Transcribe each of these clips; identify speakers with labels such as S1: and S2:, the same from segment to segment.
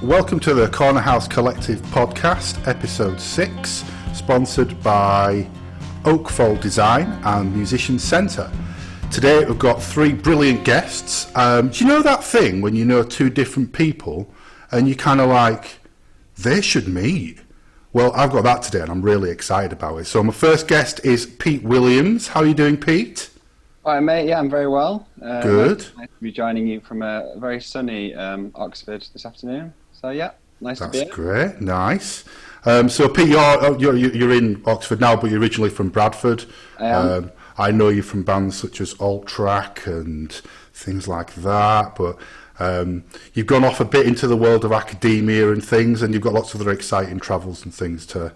S1: Welcome to the Corner House Collective podcast, episode 6, sponsored by Oakfold Design and Musicians Centre. Today we've got 3 brilliant guests. Do you know that thing when you know 2 different people and you kind of like, they should meet? Well, I've got that today and I'm really excited about it. So my first guest is Pete Williams. How are you doing, Pete?
S2: Hi mate, yeah, I'm very well.
S1: Good.
S2: Nice to be joining you from a very sunny Oxford this afternoon. So yeah, nice to be here.
S1: That's great, nice. So Pete, you're in Oxford now, but you're originally from Bradford.
S2: I am.
S1: I know you from bands such as Alt Track and things like that, but you've gone off a bit into the world of academia and things, and you've got lots of other exciting travels and things that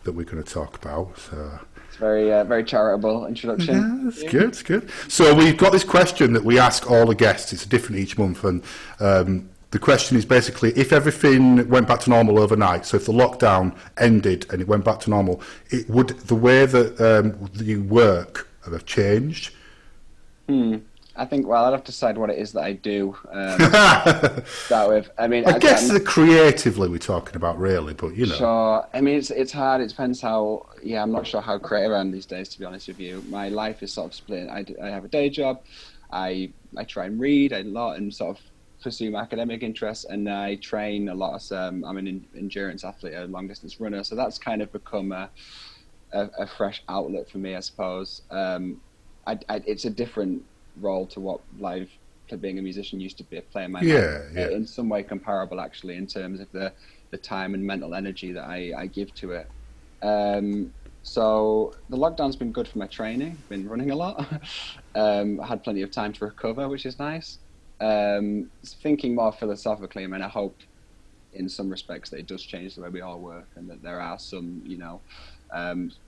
S1: we're going to talk about. So.
S2: It's very charitable introduction.
S1: Yeah, it's good, it's good. So we've got this question that we ask all the guests. It's different each month, and the question is basically, if everything went back to normal overnight, so if the lockdown ended and it went back to normal, would the way that you work have changed?
S2: I think, well, I'd have to decide what it is that I do. Start with. I mean,
S1: I guess creatively we're talking about, really, but you know.
S2: Sure. I mean, it's hard. It depends how. Yeah, I'm not sure how creative I am these days, to be honest with you. My life is sort of split. I have a day job. I try and read a lot and sort of pursue my academic interests, and I train a lot. I'm an endurance athlete, a long distance runner, so that's kind of become a fresh outlet for me, I suppose. It's a different role to what live being a musician used to be, playing my life. In some way comparable, actually, in terms of the time and mental energy that I give to it. So the lockdown's been good for my training. Been running a lot. I had plenty of time to recover, which is nice. Thinking more philosophically, I mean, I hope in some respects that it does change the way we all work, and that there are some,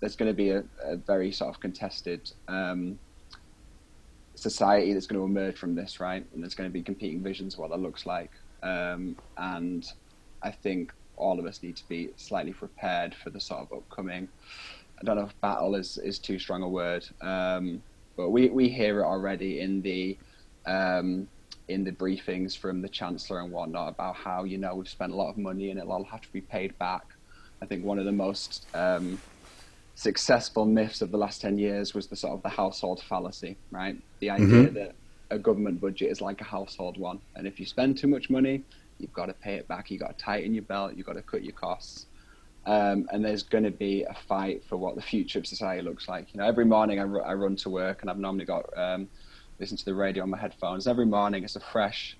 S2: there's going to be a very sort of contested society that's going to emerge from this, right? And there's going to be competing visions of what that looks like. And I think all of us need to be slightly prepared for the sort of upcoming, I don't know if battle is too strong a word, but we hear it already in the briefings from the Chancellor and whatnot about how, we've spent a lot of money and it'll all have to be paid back. I think one of the most successful myths of the last 10 years was the household fallacy, right? The idea that a government budget is like a household one, and if you spend too much money, you've got to pay it back. You've got to tighten your belt. You've got to cut your costs. And there's going to be a fight for what the future of society looks like. Every morning I run to work, and I've normally got listen to the radio on my headphones. Every morning it's a fresh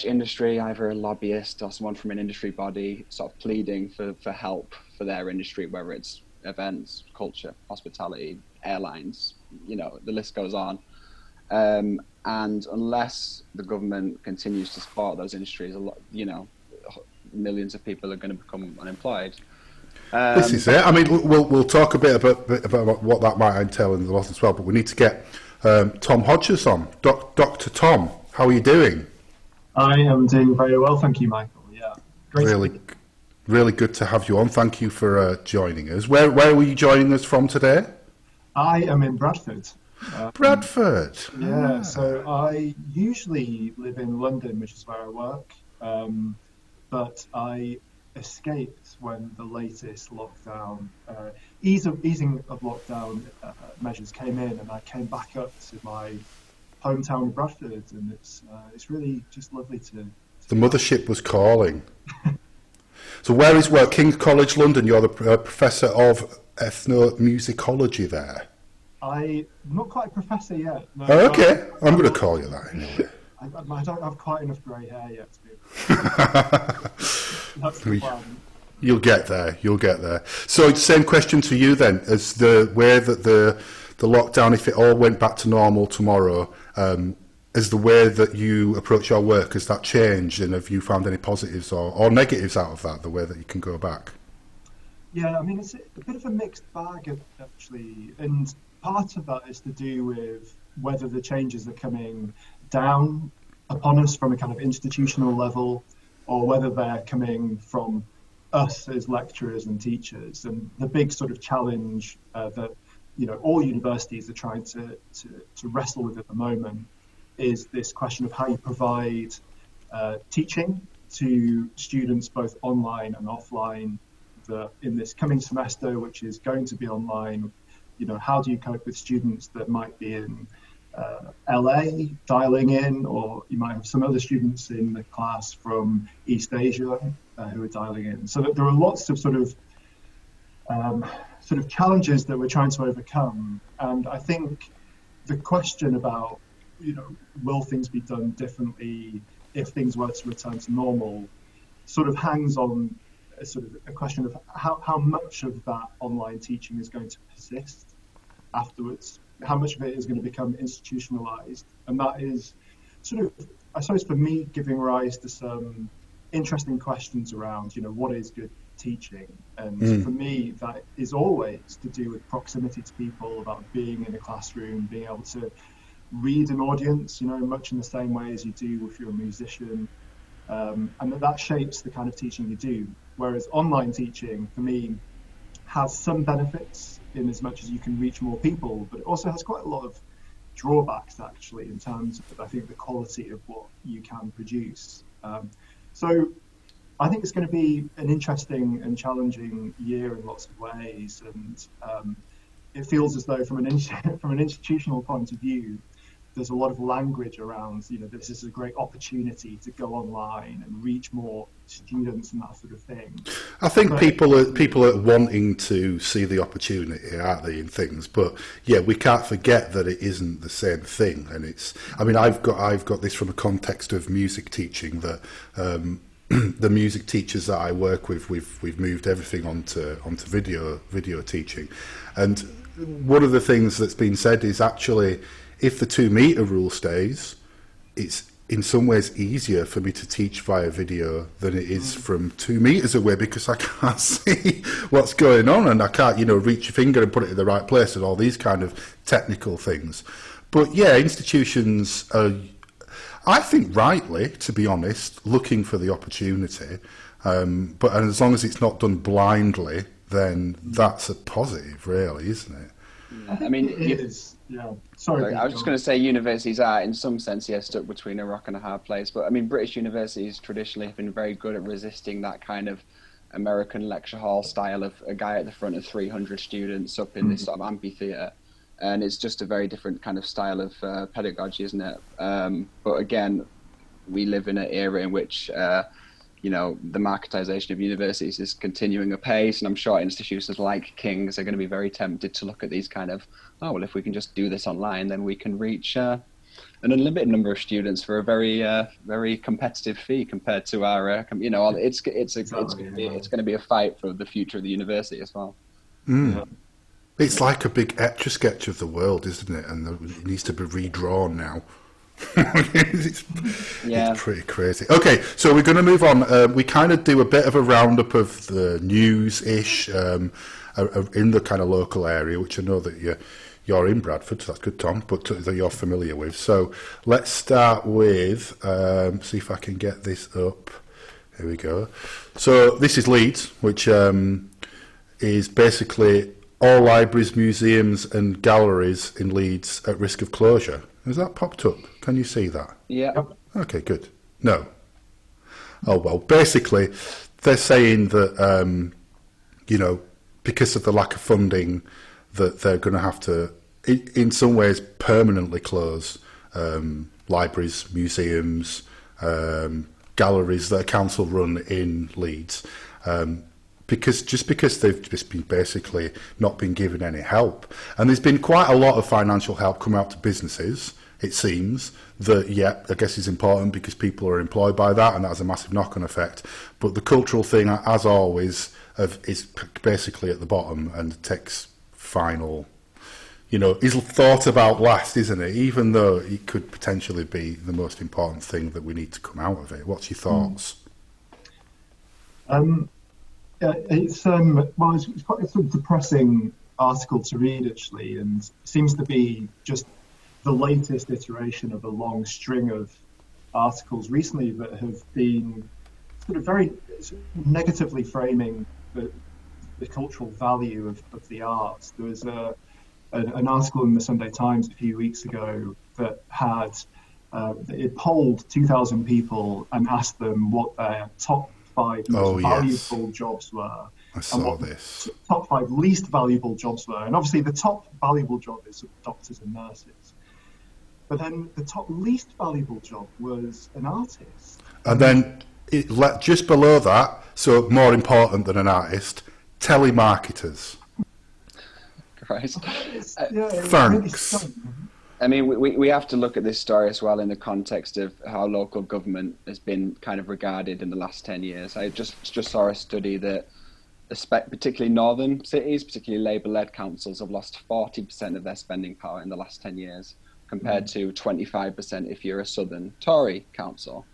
S2: industry, either a lobbyist or someone from an industry body sort of pleading for help for their industry, whether it's events, culture, hospitality, airlines, the list goes on. And unless the government continues to support those industries, millions of people are going to become unemployed.
S1: This is it. I mean, we'll talk a bit about what that might entail in the loss as well, but we need to get Tom Hodgson on. Dr. Tom, how are you doing?
S3: I am doing very well, thank you, Michael. Yeah, great.
S1: Really good to have you on. Thank you for joining us. Where were you joining us from today?
S3: I am in Bradford.
S1: Bradford?
S3: Yeah, so I usually live in London, which is where I work, but I escaped when the latest lockdown, easing of lockdown measures came in, and I came back up to my hometown of Bradford, and it's really just lovely to
S1: the mothership was calling. So where is work? King's College London. You're the professor of ethnomusicology there.
S3: I'm not quite a professor yet. No,
S1: okay, I'm going to call you that anyway.
S3: I don't have quite enough grey hair yet to be. That's the plan.
S1: You'll get there. So same question to you then, as the way that the lockdown, if it all went back to normal tomorrow, as the way that you approach your work, has that changed, and have you found any positives or negatives out of that, the way that you can go back?
S3: Yeah, I mean, it's a bit of a mixed bag, actually, and part of that is to do with whether the changes are coming down upon us from a kind of institutional level, or whether they're coming from us as lecturers and teachers. And the big sort of challenge that all universities are trying to wrestle with at the moment is this question of how you provide teaching to students both online and offline that in this coming semester, which is going to be online, how do you cope with students that might be in LA dialing in, or you might have some other students in the class from East Asia who are dialing in. So that there are lots of sort of challenges that we're trying to overcome. And I think the question about, will things be done differently if things were to return to normal, sort of hangs on a question of how much of that online teaching is going to persist afterwards, how much of it is going to become institutionalized. And that is sort of, I suppose for me, giving rise to some interesting questions around, what is good teaching? And for me, that is always to do with proximity to people, about being in a classroom, being able to read an audience, much in the same way as you do if you're a musician. And that shapes the kind of teaching you do. Whereas online teaching, for me, has some benefits in as much as you can reach more people, but it also has quite a lot of drawbacks, actually, in terms of, I think, the quality of what you can produce. So I think it's going to be an interesting and challenging year in lots of ways. And it feels as though from an institutional point of view, there's a lot of language around, this is a great opportunity to go online and reach more students and that sort of thing.
S1: I think people are wanting to see the opportunity, aren't they, in things? But yeah, we can't forget that it isn't the same thing. And I've got this from a context of music teaching, that the music teachers that I work with, we've moved everything onto video teaching. And one of the things that's been said is actually, if the 2 metre rule stays, it's in some ways easier for me to teach via video than it is from 2 metres away, because I can't see what's going on and I can't, reach your finger and put it in the right place and all these kind of technical things. But yeah, institutions are, I think rightly, to be honest, looking for the opportunity. But as long as it's not done blindly, then that's a positive, really, isn't it?
S2: I mean,
S3: it is. Yeah. Sorry.
S2: I was just going to say universities are, in some sense, stuck between a rock and a hard place. But I mean, British universities traditionally have been very good at resisting that kind of American lecture hall style of a guy at the front of 300 students up in this sort of amphitheatre. And it's just a very different kind of style of pedagogy, isn't it? But again, we live in an era in which, the marketisation of universities is continuing apace, and I'm sure institutions like King's are going to be very tempted to look at these kind of, if we can just do this online, then we can reach an unlimited number of students for a very very competitive fee compared to our, it's going to be a fight for the future of the university as well.
S1: Yeah. It's like a big Etch-a-Sketch of the world, isn't it? And it needs to be redrawn now. It's pretty crazy. Okay, so we're going to move on. We kind of do a bit of a roundup of the news-ish in the kind of local area, which I know that you're in Bradford, so that's good, Tom, but that you're familiar with. So let's start with, see if I can get this up. Here we go. So this is Leeds, which is basically all libraries, museums and galleries in Leeds at risk of closure. Has that popped up? Can you see that?
S2: Yeah.
S1: Okay, good. No. Oh, well, basically, they're saying that, because of the lack of funding, that they're going to have to, in some ways, permanently close libraries, museums, galleries that are council-run in Leeds. Because they've just been basically not been given any help. And there's been quite a lot of financial help come out to businesses, it seems, that, I guess is important because people are employed by that and that has a massive knock-on effect. But the cultural thing, as always, is basically at the bottom and takes final, is thought about last, isn't it? Even though it could potentially be the most important thing that we need to come out of it. What's your thoughts?
S3: It's quite a sort of depressing article to read, actually, and seems to be just the latest iteration of a long string of articles recently that have been sort of very negatively framing the cultural value of the arts. There was an article in the Sunday Times a few weeks ago that had It polled 2,000 people and asked them what their top 5 most valuable jobs were.
S1: I saw this.
S3: Top 5 least valuable jobs were. And obviously the top valuable job is doctors and nurses. But then the top least valuable job was an artist.
S1: And then just below that, so more important than an artist, telemarketers.
S2: Christ.
S1: Thanks.
S2: I mean, we have to look at this story as well in the context of how local government has been kind of regarded in the last 10 years. I just saw a study that particularly northern cities, particularly Labour-led councils, have lost 40% of their spending power in the last 10 years, compared to 25% if you're a southern Tory council.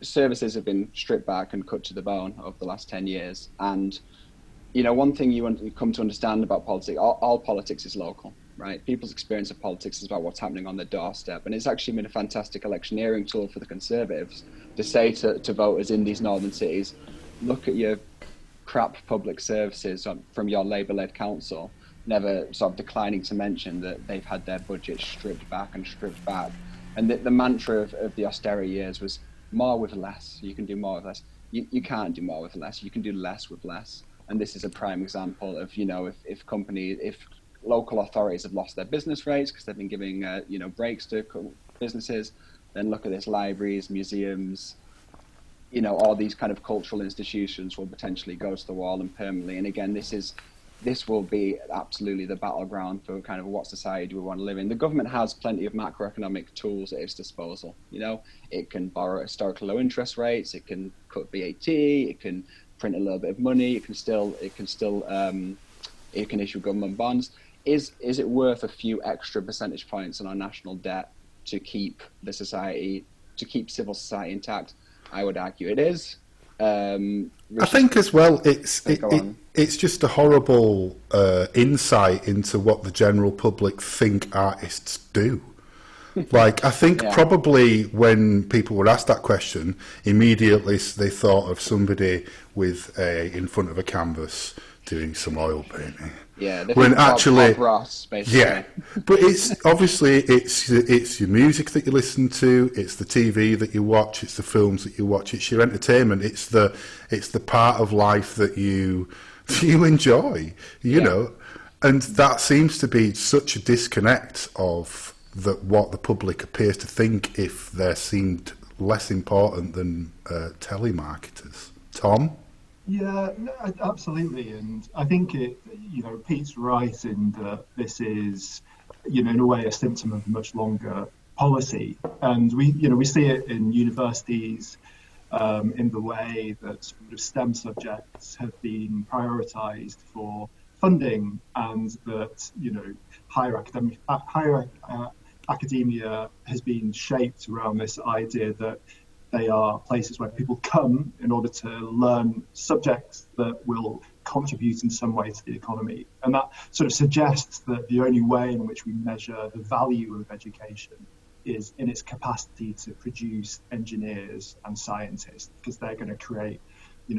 S2: Services have been stripped back and cut to the bone over the last 10 years. And, you know, one thing you come to understand about politics, all politics is local, right? People's experience of politics is about what's happening on their doorstep. And it's actually been a fantastic electioneering tool for the Conservatives to say to voters in these northern cities, look at your crap public services from your Labour-led council, never sort of declining to mention that they've had their budget stripped back. And the mantra of the austerity years was more with less. You can do more with less. You can't do more with less. You can do less with less. And this is a prime example of, you know, if local authorities have lost their business rates because they've been giving, breaks to businesses, then look at this, libraries, museums, you know, all these kind of cultural institutions will potentially go to the wall and permanently. And again, this will be absolutely the battleground for kind of what society do we want to live in. The government has plenty of macroeconomic tools at its disposal. You know, it can borrow historically low interest rates, it can cut VAT, it can print a little bit of money, it can issue government bonds. Is it worth a few extra percentage points on our national debt to keep civil society intact? I would argue it is.
S1: I think as well, it's just a horrible insight into what the general public think artists do. Like, I think probably when people were asked that question, immediately they thought of somebody in front of a canvas doing some oil painting.
S2: Yeah,
S1: when actually,
S2: Bob Ross, basically.
S1: Yeah, but it's obviously it's your music that you listen to, it's the TV that you watch, it's the films that you watch, it's your entertainment, it's the part of life that you enjoy, you know, and that seems to be such a disconnect of what the public appears to think if they're seemed less important than telemarketers. Tom?
S3: Yeah, no, absolutely, and I think Pete's right in that this is, in a way, a symptom of a much longer policy, and we see it in universities, in the way that sort of STEM subjects have been prioritised for funding, and that higher academia has been shaped around this idea that they are places where people come in order to learn subjects that will contribute in some way to the economy. And that sort of suggests that the only way in which we measure the value of education is in its capacity to produce engineers and scientists, because they're going to create,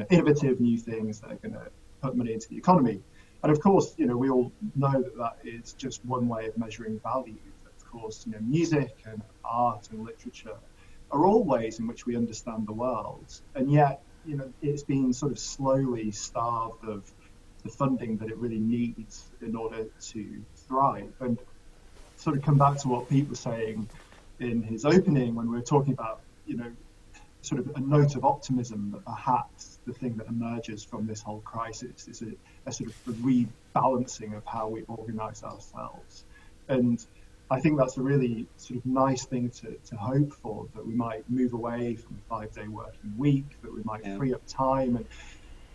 S3: innovative new things that are going to put money into the economy. And of course, we all know that is just one way of measuring value. Of course, music and art and literature are all ways in which we understand the world, and yet it's been sort of slowly starved of the funding that it really needs in order to thrive. And sort of come back to what Pete was saying in his opening when we were talking about sort of a note of optimism that perhaps the thing that emerges from this whole crisis is a sort of a rebalancing of how we organize ourselves. And I think that's a really sort of nice thing to hope for, that we might move away from a 5-day working week, that we might free up time. And,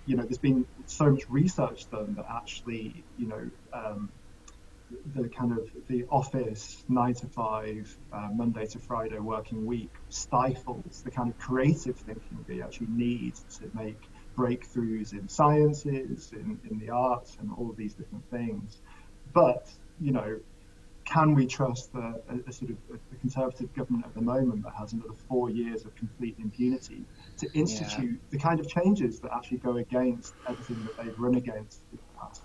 S3: there's been so much research done that actually, the kind of the office 9 to 5, Monday to Friday working week stifles the kind of creative thinking we actually need to make breakthroughs in sciences, in the arts and all of these different things. But, can we trust a sort of a Conservative government at the moment that has another 4 years of complete impunity to institute the kind of changes that actually go against everything that they've run against in the past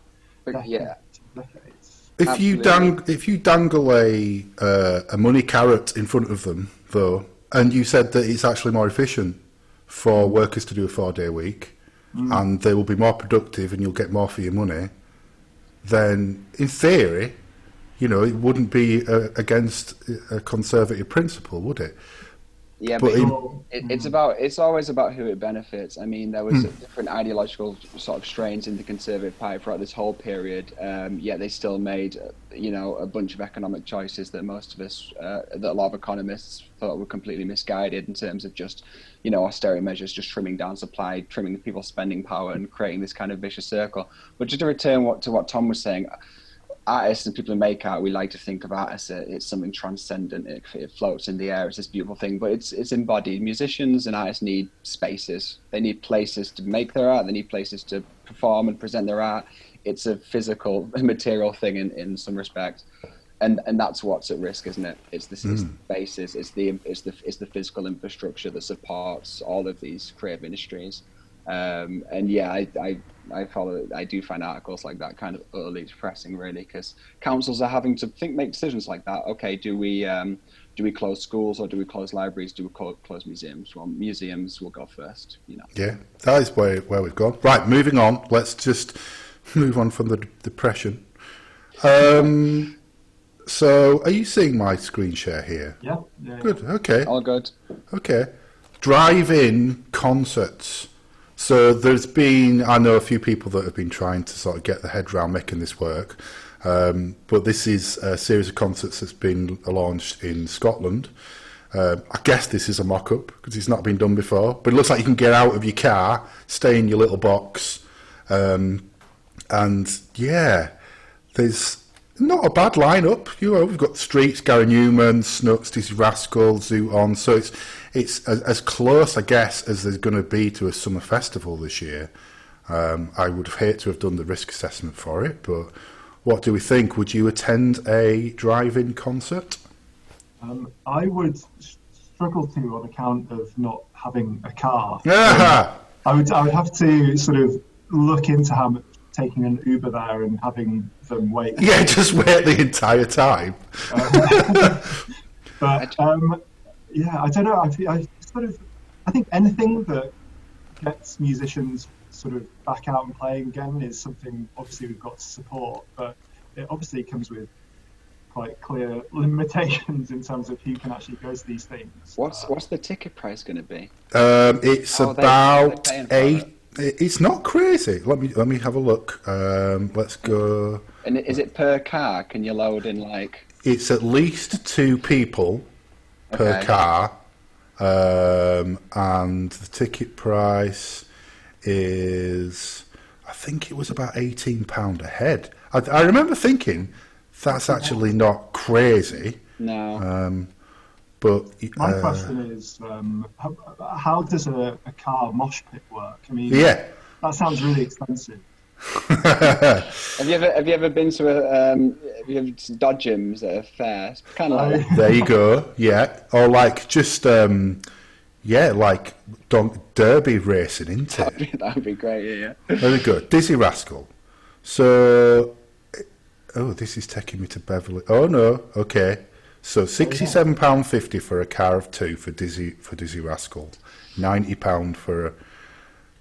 S3: decades?
S1: If you dangle a money carrot in front of them, though, and you said that it's actually more efficient for workers to do a 4-day week, and they will be more productive and you'll get more for your money, then in theory, it wouldn't be against a conservative principle, would it?
S2: Yeah, but it's always about who it benefits. I mean, there was different ideological sort of strains in the Conservative Party throughout this whole period. Yet they still made, a bunch of economic choices that most of us, that a lot of economists thought were completely misguided in terms of just, austerity measures, just trimming down supply, trimming people's spending power, and creating this kind of vicious circle. But just to return to what Tom was saying. Artists and people who make art, we like to think of art as it's something transcendent. It floats in the air. It's this beautiful thing, but it's embodied. Musicians and artists need spaces. They need places to make their art. They need places to perform and present their art. It's a physical, material thing in some respects, and that's what's at risk, isn't it? It's the spaces. It's the physical infrastructure that supports all of these creative industries. And yeah, I do find articles like that kind of utterly depressing, really, because councils are having to make decisions like that. Okay, do we close schools or do we close libraries? Do we close museums? Well, museums will go first,
S1: Yeah, that is where we've gone. Right, moving on. Let's just move on from the depression. So, are you seeing my screen share here?
S3: Yeah.
S1: Good. Okay.
S2: All good.
S1: Okay. Drive-in concerts. So I know a few people that have been trying to sort of get their head around making this work, but this is a series of concerts that's been launched in Scotland. I guess this is a mock-up because it's not been done before, but it looks like you can get out of your car, stay in your little box, and yeah, there's not a bad lineup. We've got Streets, Gary Newman, Snuts, Dizzy Rascal, Zoot On. So it's as close, I guess, as there's going to be to a summer festival this year. I would hate to have done the risk assessment for it, but what do we think? Would you attend a drive-in concert?
S3: I would struggle to on account of not having a car. I would have to sort of look into how much taking an Uber there and having them wait.
S1: Yeah, just wait the entire time.
S3: But yeah, I don't know. I think anything that gets musicians sort of back out and playing again is something obviously we've got to support. But it obviously comes with quite clear limitations in terms of who can actually go to these things.
S2: What's the ticket price going to be?
S1: It's about eight. It's not crazy. Let me have a look. Let's go.
S2: And is it per car? Can you load in like?
S1: It's at least 2 people per car, and the ticket price is, I think it was about £18 a head. I remember thinking that's actually not crazy.
S2: No.
S1: But
S3: my question is, how does a car mosh pit work? I mean, that sounds really expensive.
S2: Have you ever been to have you ever to dodgems at a fair? It's kind of like
S1: there you go, yeah, or like just like derby racing, isn't it?
S2: That'd be great, yeah.
S1: Very good. Dizzy Rascal. So, this is taking me to Beverley. Oh no, okay. So £67.50 for a car of 2 for Dizzy Rascal, £90 for a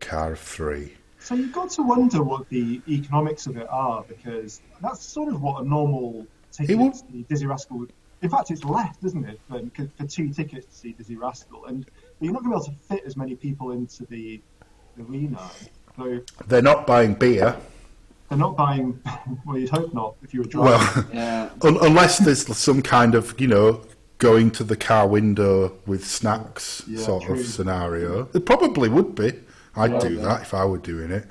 S1: car of 3.
S3: So you've got to wonder what the economics of it are, because that's sort of what a normal ticket to see Dizzy Rascal would. In fact, it's less, isn't it, than for 2 tickets to see Dizzy Rascal, and you're not going to be able to fit as many people into the arena. So
S1: they're not buying beer.
S3: They're not buying. Well, you'd hope not if you were driving.
S1: Well, unless there's some kind of going to the car window with snacks of scenario. It probably would be. I'd do that if I were doing it.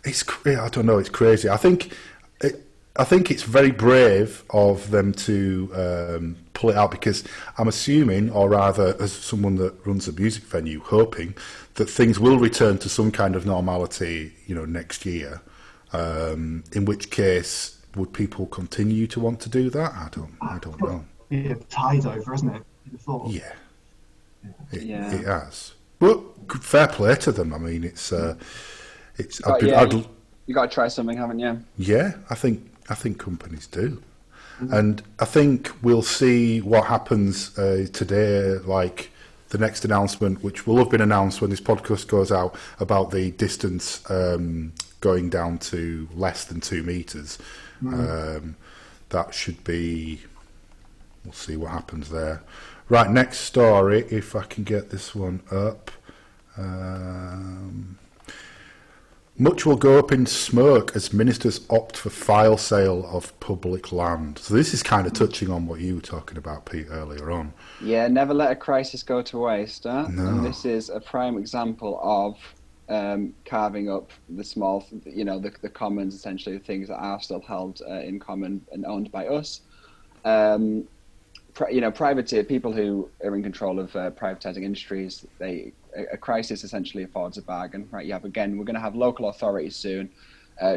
S1: I don't know. It's crazy. I think it's very brave of them to pull it out, because I'm assuming, or rather, as someone that runs a music venue, hoping that things will return to some kind of normality, next year. In which case, would people continue to want to do that? I don't know.
S3: Yeah, tide over, isn't it?
S1: Yeah. It has. But fair play to them. I mean, it's.
S2: You got to try something, haven't you?
S1: Yeah, I think I think companies do. And I think we'll see what happens today, like the next announcement, which will have been announced when this podcast goes out, about the distance going down to less than 2 meters. That should be, we'll see what happens there. Right, next story, if I can get this one up. Much will go up in smoke as ministers opt for file sale of public land. So this is kind of touching on what you were talking about, Pete, earlier on.
S2: Yeah, never let a crisis go to waste. Huh?
S1: No.
S2: And this is a prime example of carving up the small, the commons, essentially, the things that are still held in common and owned by us. Privateer, people who are in control of privatizing industries, a crisis essentially affords a bargain, right? We're going to have local authorities soon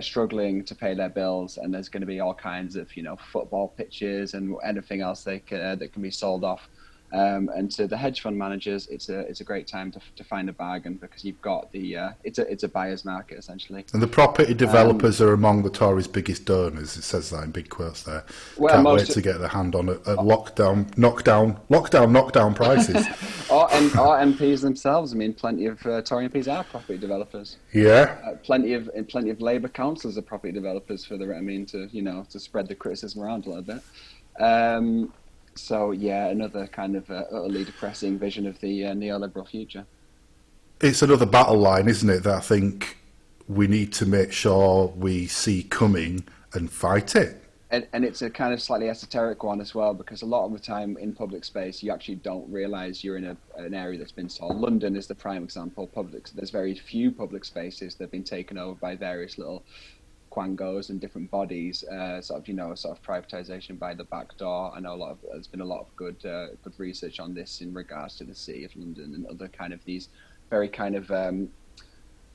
S2: struggling to pay their bills, and there's going to be all kinds of, football pitches and anything else that can be sold off. And to the hedge fund managers, it's a great time to find a bargain, because you've got it's a buyer's market essentially.
S1: And the property developers are among the Tories' biggest donors. It says that in big quotes there.
S2: Well,
S1: Can't wait to get their hand on it at knockdown prices.
S2: or MPs themselves. I mean, plenty of Tory MPs are property developers.
S1: Yeah.
S2: Plenty of Labour councillors are property developers to spread the criticism around a little bit. So yeah, another kind of utterly depressing vision of the neoliberal future.
S1: It's another battle line, isn't it, that I think we need to make sure we see coming and fight it.
S2: And it's a kind of slightly esoteric one as well, because a lot of the time in public space, you actually don't realise you're in an area that's been sold. London is the prime example. There's very few public spaces that have been taken over by various little quangos and different bodies, sort of privatisation by the back door. I know there's been a lot of good research on this in regards to the City of London and other kind of these very kind of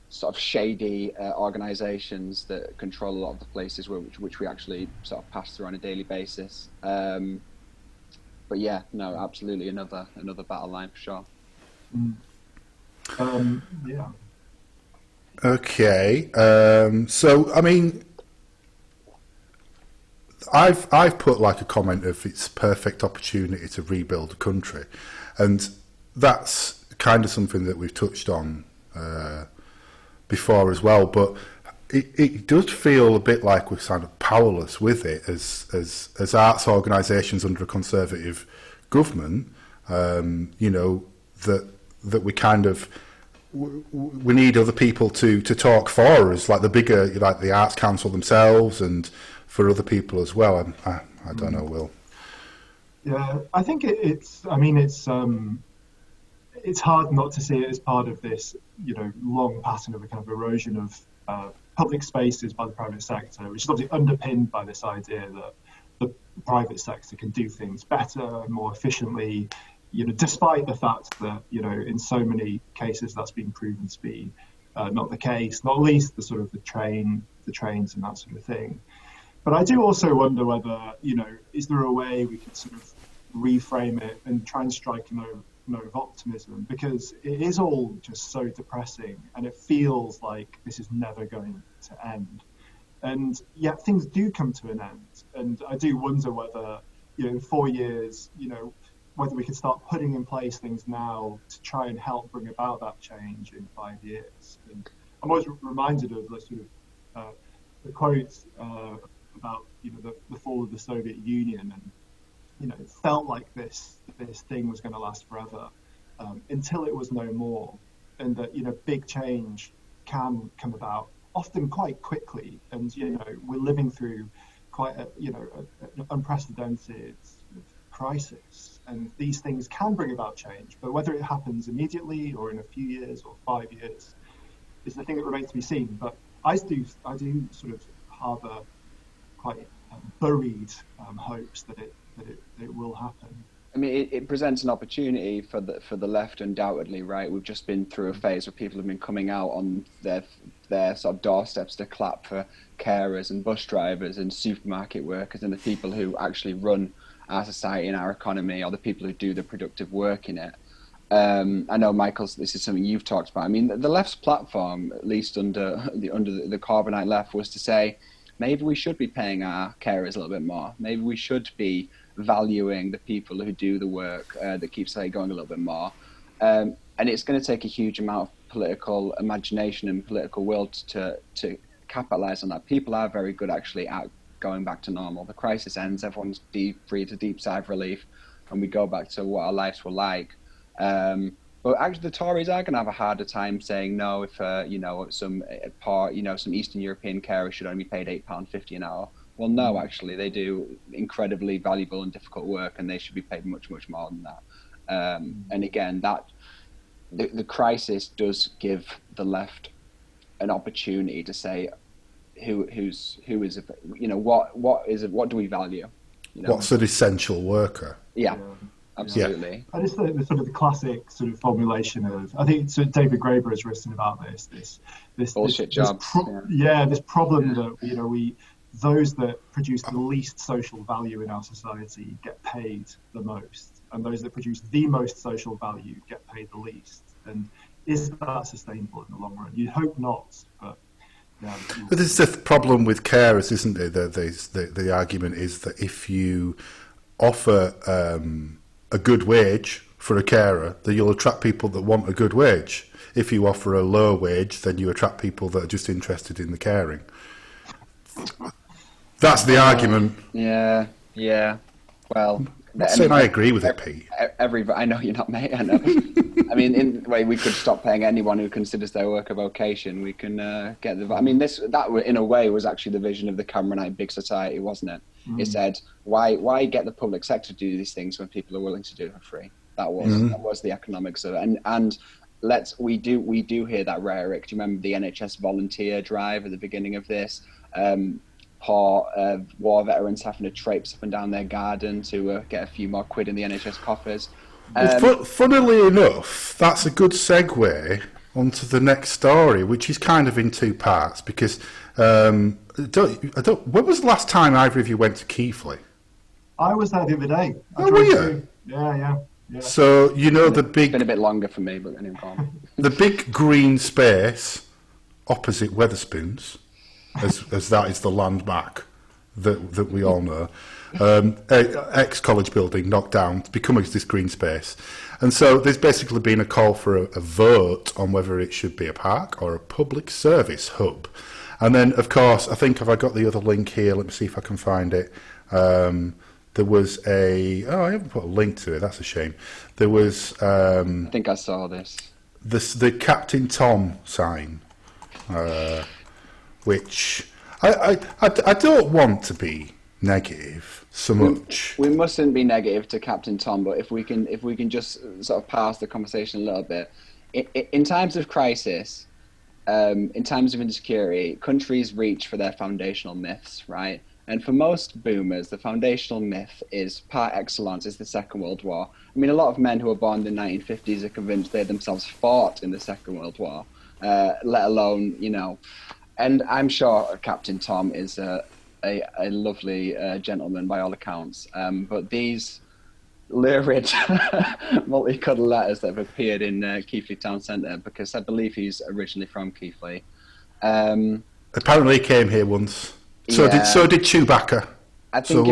S2: sort of shady organisations that control a lot of the places which we actually sort of pass through on a daily basis. But yeah, no, absolutely another battle line for sure.
S3: Yeah.
S1: Okay, so I mean, I've put like a comment of it's a perfect opportunity to rebuild the country, and that's kind of something that we've touched on before as well. But it does feel a bit like we're kind of powerless with it as arts organisations under a Conservative government. That we kind of. We need other people to talk for us, like the Arts Council themselves, and for other people as well. I don't know, Will.
S3: Yeah, I think it's hard not to see it as part of this, long pattern of a kind of erosion of public spaces by the private sector, which is obviously underpinned by this idea that the private sector can do things better, more efficiently. Despite the fact that, in so many cases that's been proven to be not the case, not least the sort of the trains and that sort of thing. But I do also wonder whether, is there a way we could sort of reframe it and try and strike a note of optimism, because it is all just so depressing and it feels like this is never going to end. And yet things do come to an end. And I do wonder whether, in 4 years, whether we could start putting in place things now to try and help bring about that change in 5 years. And I'm always reminded of the sort of the quotes about the fall of the Soviet Union, and it felt like this thing was going to last forever until it was no more, and that big change can come about often quite quickly, and we're living through quite an unprecedented crisis, and these things can bring about change, but whether it happens immediately or in a few years or 5 years is the thing that remains to be seen. But I do sort of harbour quite buried hopes that it will happen.
S2: I mean, it presents an opportunity for the left, undoubtedly, right? We've just been through a phase where people have been coming out on their sort of doorsteps to clap for carers and bus drivers and supermarket workers and the people who actually run our society and our economy, or the people who do the productive work in it. I know, Michael, this is something you've talked about. I mean, the left's platform, at least under the Corbynite left, was to say maybe we should be paying our carers a little bit more. Maybe we should be valuing the people who do the work that keeps going a little bit more. And it's going to take a huge amount of political imagination and political will to capitalize on that. People are very good actually at going back to normal. The crisis ends, everyone's breathes a deep sigh of relief, and we go back to what our lives were like. But actually, the Tories are going to have a harder time saying no if some Eastern European carer should only be paid £8.50 an hour. Well, no, actually, they do incredibly valuable and difficult work, and they should be paid much, much more than that. And again, the crisis does give the left an opportunity to say what do we value?
S1: What's an essential worker?
S2: Yeah. Absolutely.
S3: Yeah. And it's the sort of the classic sort of formulation of, I think David Graeber has written about this
S2: bullshit jobs.
S3: This problem that those that produce the least social value in our society get paid the most, and those that produce the most social value get paid the least. And is that sustainable in the long run? You'd hope not, but yeah.
S1: But there's the problem with carers, isn't there? The argument is that if you offer a good wage for a carer, then you'll attract people that want a good wage. If you offer a low wage, then you attract people that are just interested in the caring. That's the argument.
S2: Yeah. Well,
S1: I'm not saying I agree with it, Pete.
S2: I know you're not, mate. I know. I mean, in the way we could stop paying anyone who considers their work a vocation. We can get the. I mean, that in a way was actually the vision of the Cameronite big society, wasn't it? It said, why get the public sector to do these things when people are willing to do it for free? That was the economics of it. And we do hear that rhetoric. Do you remember the NHS volunteer drive at the beginning of this? Poor war veterans having to traipse up and down their garden to get a few more quid in the NHS coffers.
S1: Funnily enough, that's a good segue onto the next story, which is kind of in two parts, because when was the last time either of you went to Keighley?
S3: I was there the other day.
S1: Were you?
S3: Yeah.
S1: So the big.
S2: It's been a bit longer for me, but anyway, go on.
S1: The big green space opposite Wetherspoons, as that is the landmark that we all know. Ex-college building knocked down to become this green space. And so there's basically been a call for a vote on whether it should be a park or a public service hub. And then, of course, I think, have I got the other link here? Let me see if I can find it. There was I haven't put a link to it, that's a shame. There was... I
S2: think I saw this.
S1: The Captain Tom sign, which I don't want to be negative so much.
S2: We mustn't be negative to Captain Tom, but if we can just sort of pass the conversation a little bit. In times of crisis, in times of insecurity, countries reach for their foundational myths, right? And for most boomers, the foundational myth is, par excellence, is the Second World War. I mean, a lot of men who were born in the 1950s are convinced they themselves fought in the Second World War, let alone, And I'm sure Captain Tom is a lovely gentleman by all accounts. But these lurid multicolored letters that have appeared in Keighley Town Centre, because I believe he's originally from Keighley.
S1: Apparently he came here once. So did Chewbacca.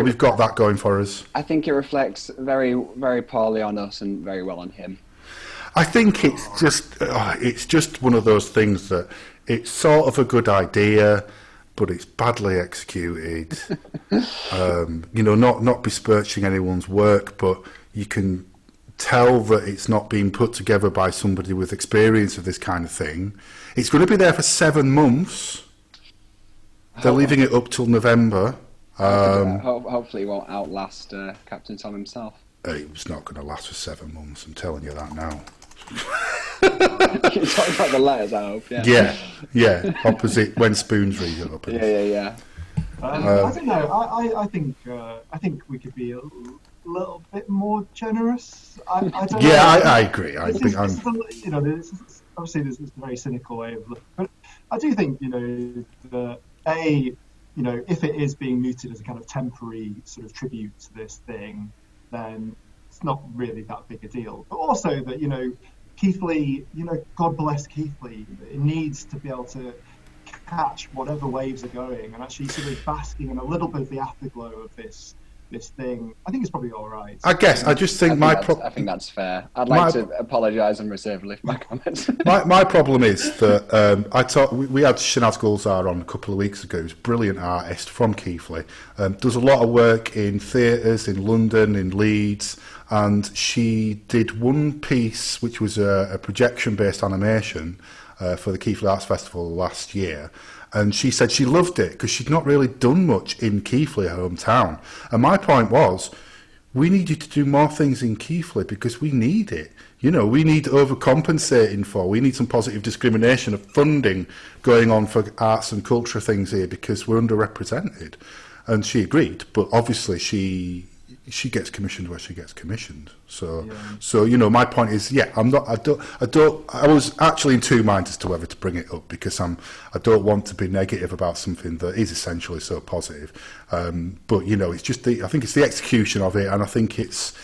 S1: We've got that going for us.
S2: I think it reflects very, very poorly on us and very well on him.
S1: I think it's just one of those things that it's sort of a good idea, but it's badly executed. Not besmirching anyone's work, but you can tell that it's not being put together by somebody with experience of this kind of thing. It's going to be there for 7 months. They're leaving it up till November.
S2: Hopefully it won't outlast Captain Tom himself.
S1: It was not going to last for 7 months, I'm telling you that now.
S2: You're talking about the letters, I hope.
S1: Yeah. Opposite when Spoons read it up.
S2: Yeah.
S3: I don't know. I think we could be a little bit more generous. I don't know.
S1: I agree.
S3: Obviously, this is a very cynical way of looking, but I do think that if it is being mooted as a kind of temporary sort of tribute to this thing, then it's not really that big a deal. But also that Keighley, God bless Keighley, it needs to be able to catch whatever waves are going and actually sort of basking in a little bit of the afterglow of this thing, I think it's probably all right.
S1: I guess I just think
S2: I think that's fair. I'd like to apologise unreservedly for my comments.
S1: my problem is that we had Shanaz Gulzar on a couple of weeks ago. Who's a brilliant artist from Keighley. Does a lot of work in theatres in London, in Leeds, and she did one piece which was a projection-based animation for the Keighley Arts Festival last year. And she said she loved it because she'd not really done much in Keighley, her hometown. And my point was, we need you to do more things in Keighley because we need it. You know, we need overcompensating for. We need some positive discrimination of funding going on for arts and culture things here because we're underrepresented. And she agreed, but obviously she gets commissioned where she gets commissioned. So you know, my point is, I was actually in two minds as to whether to bring it up because I don't want to be negative about something that is essentially so positive. But you know, it's just I think it's the execution of it, and I think it's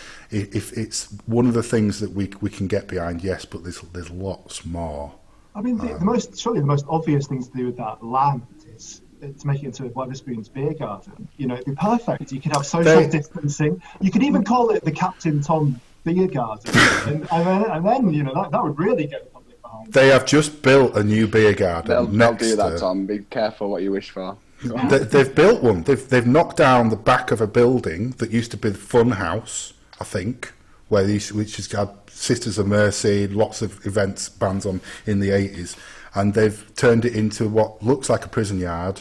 S1: one of the things that we can get behind. Yes, but there's lots more.
S3: I mean, the most obvious thing to do with that land is to make it into a Wetherspoon's beer garden. You know, it'd be perfect. You could have social distancing. You could even call it the Captain Tom Beer Garden, and then you know that would really get the public behind.
S1: They have just built a new beer garden.
S2: They'll do that, Tom. Be careful what you wish for.
S1: They've built one. They've knocked down the back of a building that used to be the Fun House, I think, which has had Sisters of Mercy, lots of events, bands on in the 80s, and they've turned it into what looks like a prison yard.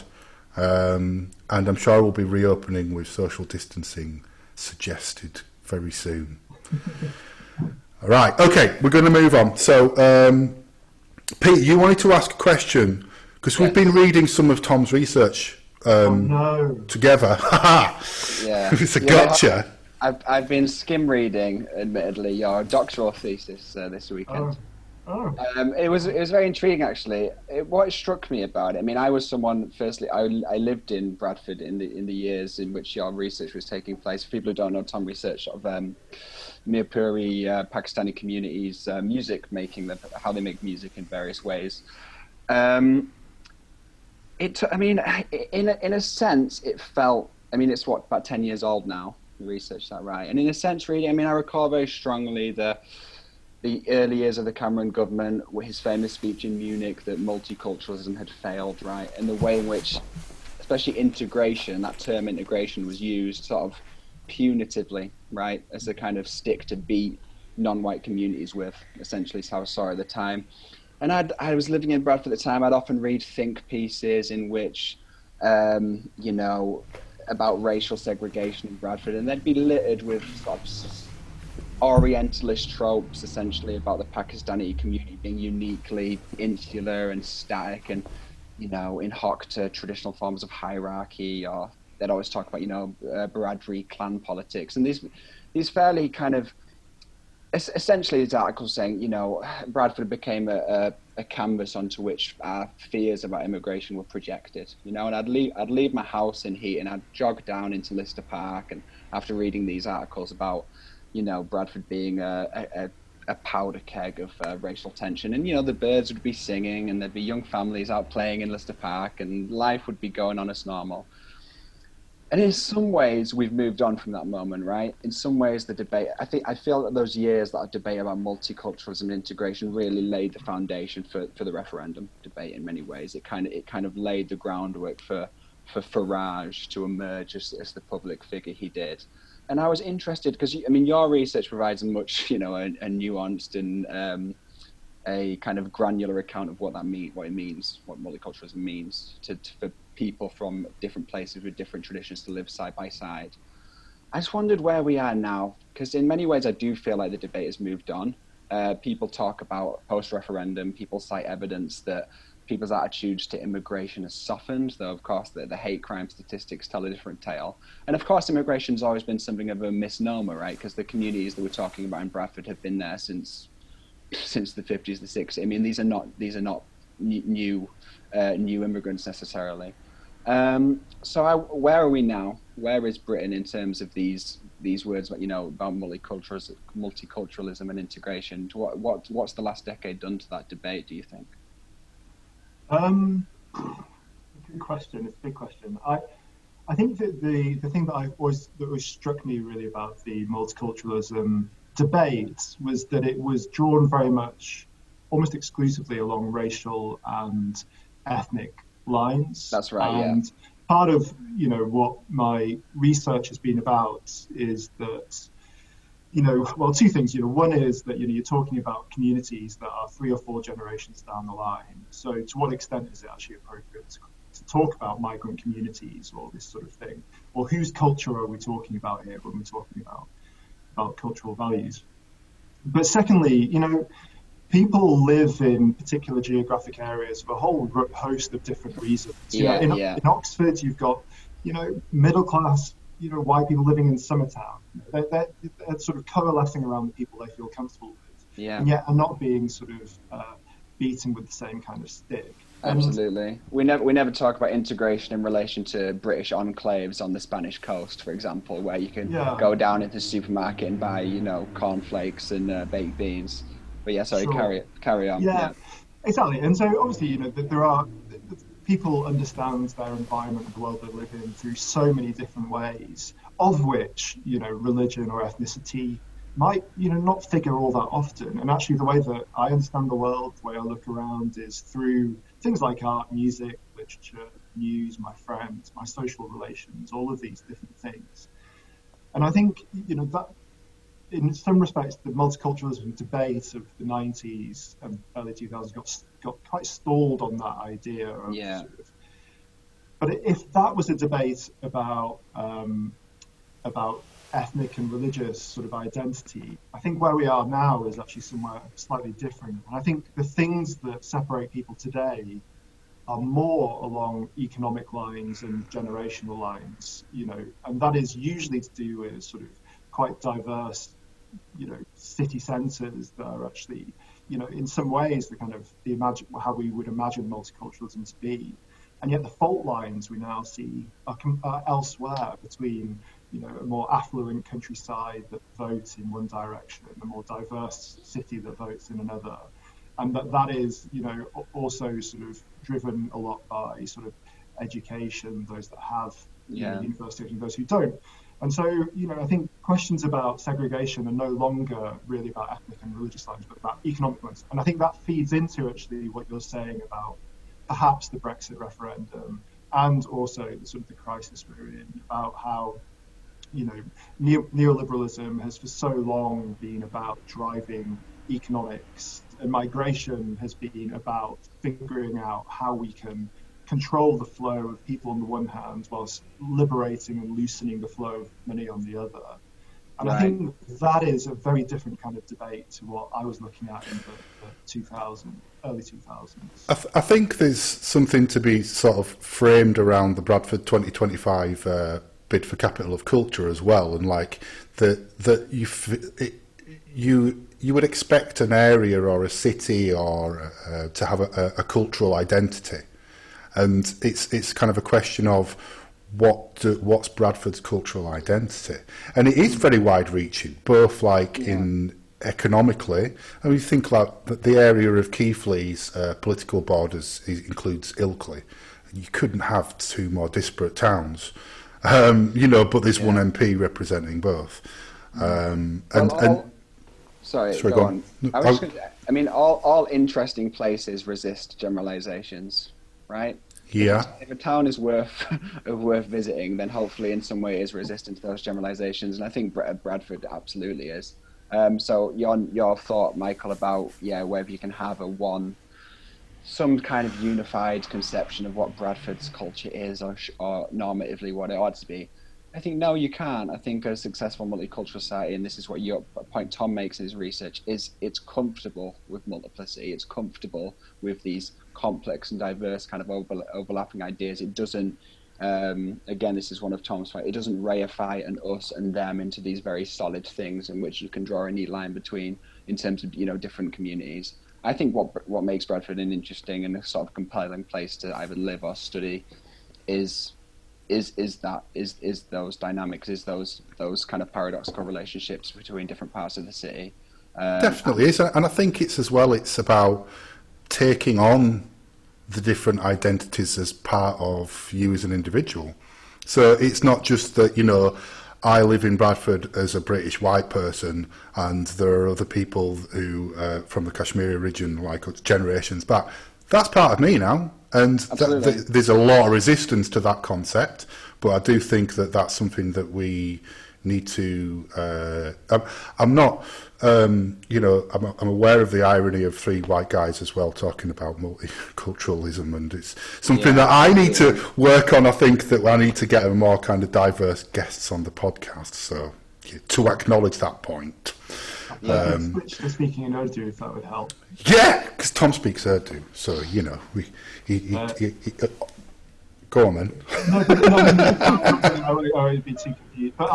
S1: And I'm sure we'll be reopening with social distancing suggested very soon. All right, okay, we're going to move on. So, Pete, you wanted to ask a question because we've been reading some of Tom's research together.
S2: Yeah,
S1: it's a gotcha.
S2: I've been skim reading, admittedly, your doctoral thesis this weekend. It was very intriguing, actually. What struck me about it, I mean, I was someone. Firstly, I lived in Bradford in the years in which your research was taking place. For people who don't know, Tom researched sort of Mirpuri Pakistani communities, music making, how they make music in various ways. I mean, in a sense, it felt. I mean, it's about 10 years old now. You researched that, right? And in a sense, really, I mean, I recall very strongly the early years of the Cameron government, his famous speech in Munich that multiculturalism had failed, right? And the way in which, especially integration, that term integration was used sort of punitively, right? As a kind of stick to beat non-white communities with, essentially, is how I saw it at the time. And I was living in Bradford at the time. I'd often read think pieces in which, you know, about racial segregation in Bradford, and they'd be littered with sort of Orientalist tropes, essentially, about the Pakistani community being uniquely insular and static and, you know, in hock to traditional forms of hierarchy, or they'd always talk about, you know, Baradri clan politics. And these fairly kind of, essentially these articles saying, you know, Bradford became a canvas onto which our fears about immigration were projected, you know, and I'd leave my house in heat and I'd jog down into Lister Park, and after reading these articles about, you know, Bradford being a powder keg of racial tension, and you know, the birds would be singing and there'd be young families out playing in Lister Park and life would be going on as normal. And in some ways we've moved on from that moment, right? In some ways the debate, I feel that those years, that debate about multiculturalism and integration really laid the foundation for the referendum debate in many ways. It kind of laid the groundwork for Farage to emerge as the public figure he did. And I was interested because, I mean, your research provides a much, you know, a nuanced and a kind of granular account of what it means, what multiculturalism means for people from different places with different traditions to live side by side. I just wondered where we are now, because in many ways I do feel like the debate has moved on. People talk about post-referendum, people cite evidence that people's attitudes to immigration has softened, though of course the hate crime statistics tell a different tale. And of course immigration's always been something of a misnomer, right? Because the communities that we're talking about in Bradford have been there since the 50s, the 60s. I mean, these are not new immigrants necessarily. So where are we now? Where is Britain in terms of these words, you know, about multiculturalism and integration? What's the last decade done to that debate, do you think?
S3: question. It's a big question. I think that the thing that always struck me really about the multiculturalism debate was that it was drawn very much, almost exclusively along racial and ethnic lines.
S2: That's right.
S3: And part of what my research has been about is that well, two things. One is that you're talking about communities that are 3 or 4 generations down the line. So to what extent is it actually appropriate to talk about migrant communities or this sort of thing? Or whose culture are we talking about here when we're talking about cultural values? But secondly, people live in particular geographic areas for a whole host of different reasons. In Oxford, you've got middle class white people living in Summertown. They're sort of coalescing around the people they feel comfortable with, and yet are not being sort of beaten with the same kind of stick.
S2: Absolutely. We never talk about integration in relation to British enclaves on the Spanish coast, for example, where you can go down into the supermarket and buy cornflakes and baked beans. But carry on.
S3: Yeah, exactly. And so obviously there are people understand their environment, the world they live in, through so many different ways, of which religion or ethnicity might not figure all that often. And actually the way that I understand the world, the way I look around, is through things like art, music, literature, news, my friends, my social relations, all of these different things. And I think that in some respects the multiculturalism debate of the 90s and early 2000s got quite stalled on that idea of but if that was a debate about ethnic and religious sort of identity, I think where we are now is actually somewhere slightly different. And I think the things that separate people today are more along economic lines and generational lines, and that is usually to do with sort of quite diverse city centres that are actually in some ways the kind of how we would imagine multiculturalism to be, and yet the fault lines we now see are elsewhere, between a more affluent countryside that votes in one direction and a more diverse city that votes in another, and that is also sort of driven a lot by sort of education, those that have university and those who don't. And so, I think questions about segregation are no longer really about ethnic and religious lines, but about economic ones. And I think that feeds into actually what you're saying about perhaps the Brexit referendum, and also the sort of the crisis we're in, about how, neoliberalism has for so long been about driving economics, and migration has been about figuring out how we can control the flow of people on the one hand, whilst liberating and loosening the flow of money on the other. And I think that is a very different kind of debate to what I was looking at in the early 2000s.
S1: I think there's something to be sort of framed around the Bradford 2025 bid for Capital of Culture as well, and like that you would expect an area or a city or to have a cultural identity. And it's kind of a question of what's Bradford's cultural identity, and it is very wide-reaching, both in economically. I mean, you think like the area of Keighley's political borders includes Ilkley. You couldn't have 2 more disparate towns, but there's one MP representing both.
S2: Sorry, go on. All interesting places resist generalizations. Right?
S1: Yeah.
S2: If a town is worth visiting, then hopefully in some way is resistant to those generalizations, and I think Bradford absolutely is. So your thought, Michael, about whether you can have some kind of unified conception of what Bradford's culture is, or normatively what it ought to be. I think no, you can't. I think a successful multicultural society, and this is what your point Tom makes in his research, is it's comfortable with multiplicity. It's comfortable with these complex and diverse kind of overlapping ideas. It doesn't, again, this is one of Tom's points, it doesn't reify an us and them into these very solid things in which you can draw a neat line between in terms of different communities. I think what makes Bradford an interesting and a sort of compelling place to either live or study is those dynamics, is those kind of paradoxical relationships between different parts of the city.
S1: Definitely is, and I think it's about taking on the different identities as part of you as an individual. So it's not just that, I live in Bradford as a British white person, and there are other people who from the Kashmiri region, like generations back. That's part of me now, and there's a lot of resistance to that concept. But I do think that that's something that we need to. I'm not, I'm aware of the irony of three white guys as well talking about multiculturalism, and it's something that I need to work on. I think that I need to get a more kind of diverse guests on the podcast, so to acknowledge that point.
S3: Switch to speaking in Urdu if that would help.
S1: Yeah, because Tom speaks Urdu, so go on then.
S3: I would be too confused. But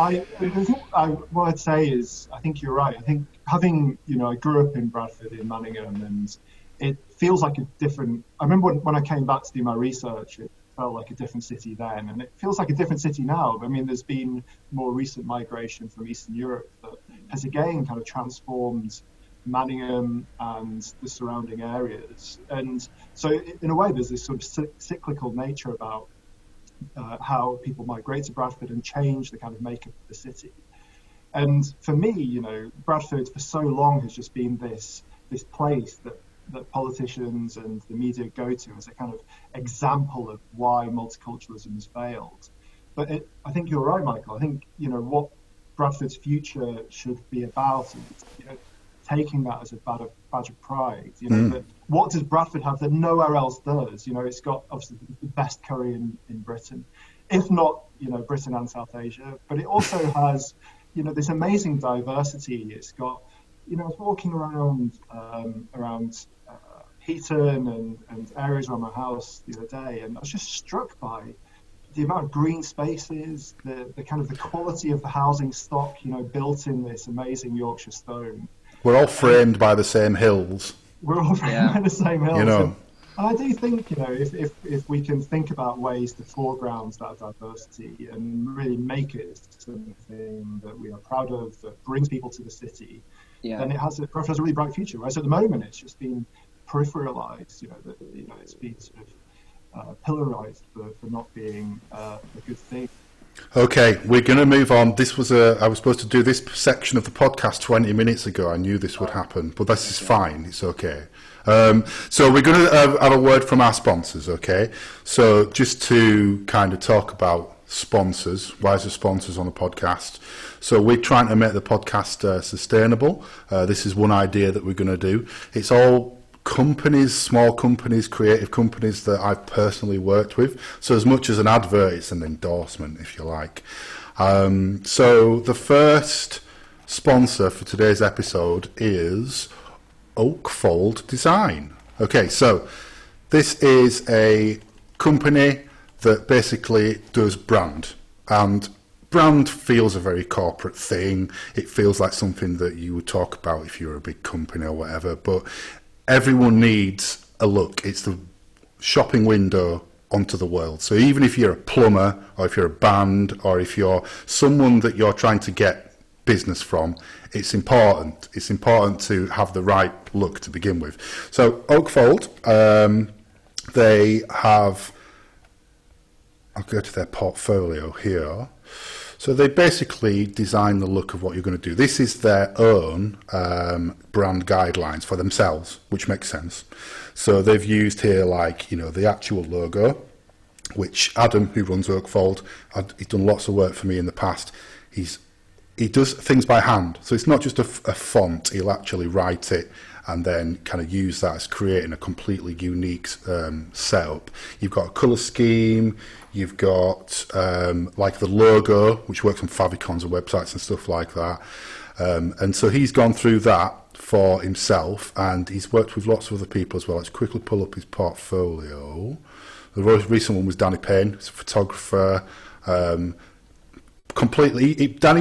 S3: what I'd say is, I think you're right. I think having, I grew up in Bradford in Manningham, and it feels like a different. I remember when I came back to do my research, it felt like a different city then, and it feels like a different city now. I mean, there's been more recent migration from Eastern Europe that has again kind of transformed Manningham and the surrounding areas. And so in a way there's this sort of cyclical nature about how people migrate to Bradford and change the kind of makeup of the city. And for me, Bradford for so long has just been this place that politicians and the media go to as a kind of example of why multiculturalism has failed. But I think you're right, Michael. I think what Bradford's future should be about is taking that as a badge of pride. That what does Bradford have that nowhere else does? It's got obviously the best curry in Britain, if not Britain and South Asia. But it also has this amazing diversity. It's got I was walking around Heaton and areas around my house the other day, and I was just struck by the amount of green spaces, the kind of the quality of the housing stock, built in this amazing Yorkshire stone.
S1: We're all framed by the same hills.
S3: We're all framed by the same hills. And I do think, if we can think about ways to foreground that diversity and really make it something that we are proud of, that brings people to the city, then Bradford has a really bright future. Whereas at the moment, it's just been peripheralized. It's been sort of pillarized for not being a good thing.
S1: Okay, we're going to move on. I was supposed to do this section of the podcast 20 minutes ago. I knew this would happen, but this is fine. It's okay. So we're going to have a word from our sponsors, okay? So just to kind of talk about sponsors, why is there sponsors on the podcast? So we're trying to make the podcast sustainable. This is one idea that we're going to do. It's all companies, small companies, creative companies that I've personally worked with. So as much as an advert, it's an endorsement, if you like. So the first sponsor for today's episode is Oakfold Design. Okay, so this is a company that basically does brand, and brand feels a very corporate thing. It feels like something that you would talk about if you're a big company or whatever, but everyone needs a look. It's the shopping window onto the world. So even if you're a plumber, or if you're a band, or if you're someone that you're trying to get business from, it's important. It's important to have the right look to begin with. So Oakfold, they have, I'll go to their portfolio here. So they basically design the look of what you're going to do. This is their own brand guidelines for themselves, which makes sense. So they've used here, the actual logo, which Adam, who runs Oakfold, he's done lots of work for me in the past. He does things by hand. So it's not just a font. He'll actually write it and then kind of use that as creating a completely unique setup. You've got a colour scheme. You've got the logo, which works on favicons and websites and stuff like that. And so he's gone through that for himself, and he's worked with lots of other people as well. Let's quickly pull up his portfolio. The most recent one was Danny Payne, he's a photographer. Danny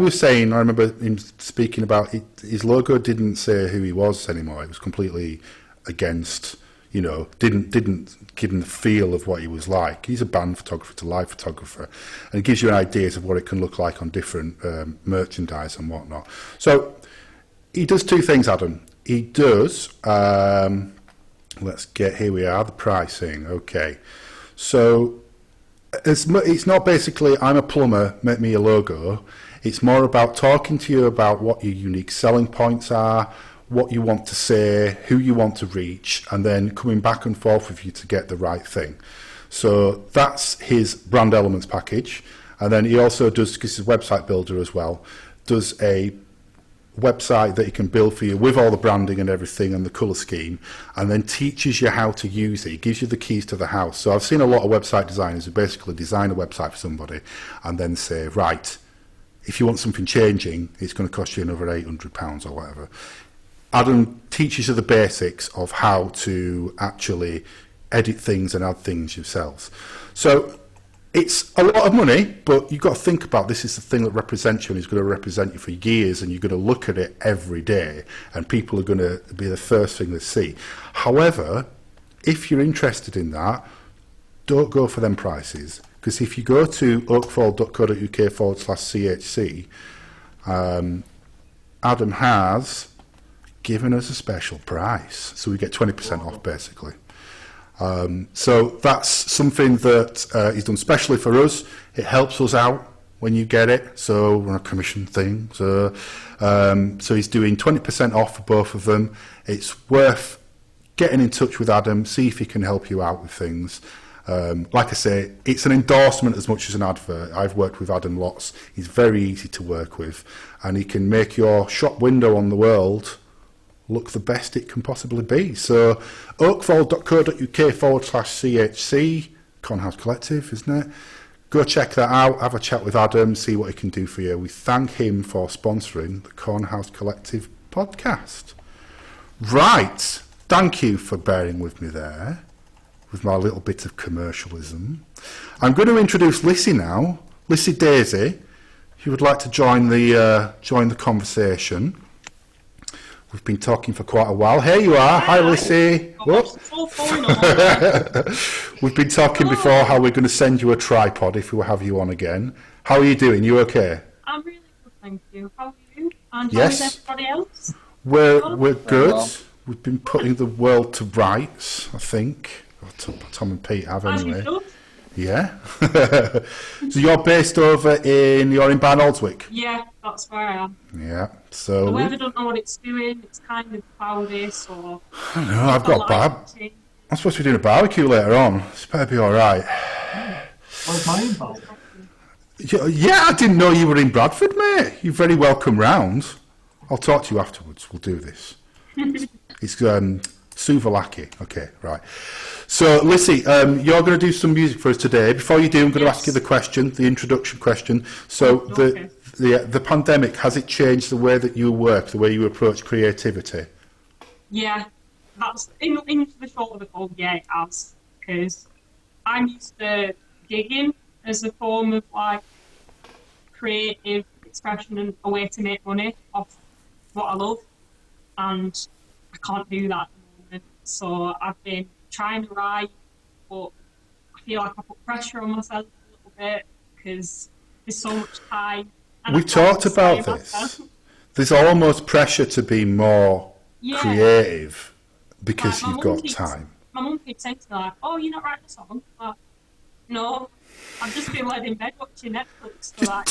S1: was saying, I remember him speaking about his logo didn't say who he was anymore. It was completely against, didn't give him the feel of what he was like. He's a band photographer to live photographer, and it gives you an idea of what it can look like on different merchandise and whatnot. So he does two things, Adam. He does Here we are, the pricing. Okay. So it's not basically, I'm a plumber, make me a logo. It's more about talking to you about what your unique selling points are, what you want to say, who you want to reach, and then coming back and forth with you to get the right thing. So that's his brand elements package. And then he also does, because he's a website builder as well, does a website that he can build for you with all the branding and everything and the colour scheme, and then teaches you how to use it. He gives you the keys to the house. So I've seen a lot of website designers who basically design a website for somebody and then say, right, if you want something changing, it's going to cost you another £800 or whatever. Adam teaches you the basics of how to actually edit things and add things yourselves. So it's a lot of money, but you've got to think about this is the thing that represents you and is going to represent you for years, and you're going to look at it every day and people are going to be the first thing they see. However, if you're interested in that, don't go for them prices, because if you go to oakfold.co.uk/CHC, Adam has given us a special price, so we get 20% off basically. So that's something that he's done specially for us. It helps us out when you get it, so we're on a commission thing. So he's doing 20% off for both of them. It's worth getting in touch with Adam, see if he can help you out with things. Like I say, it's an endorsement as much as an advert. I've worked with Adam lots. He's very easy to work with, and he can make your shop window on the world look the best it can possibly be. So oakfold.co.uk/CHC, Cornhouse Collective, isn't it? Go check that out, have a chat with Adam, see what he can do for you. We thank him for sponsoring the Cornhouse Collective podcast. Right, thank you for bearing with me there, with my little bit of commercialism. I'm going to introduce Lissy now, Lissy Daisy, who would like to join the conversation. We've been talking for quite a while. Here you are. Hi, Lissy. We've been talking before how we're going to send you a tripod if we have you on again. How are you doing? You okay?
S4: I'm really good, thank you. How are you? And how is everybody else?
S1: We're good. Well, we've been putting the world to rights, I think. Tom and Pete have anyway. Yeah. So you're based you're in Barnoldswick?
S4: Yeah, that's where I am.
S1: Yeah. So
S4: the weather don't know what it's doing. It's kind of cloudy, so
S1: I don't know, I've got I'm supposed to be doing a barbecue later on. It's better be alright.
S3: Where's my invite?
S1: Yeah, I didn't know you were in Bradford, mate. You're very welcome round. I'll talk to you afterwards. We'll do this. It's Suvalaki. Okay, right. So, Lissy, you're going to do some music for us today. Before you do, I'm going to ask you the introduction question. So, the pandemic, has it changed the way that you work, the way you approach creativity?
S4: Yeah, that's in the short of the call. Yeah, it has, because I'm used to gigging as a form of like creative expression and a way to make money off what I love, and I can't do that at the moment. So I've been trying to write, but I feel like I put pressure on myself a little bit because there's so much time.
S1: We talked about this. There's almost pressure to be more creative because you've got time.
S4: My mum keeps saying to me, like, "Oh, you're not writing a song?" Like, no, I've just been laid in bed watching Netflix for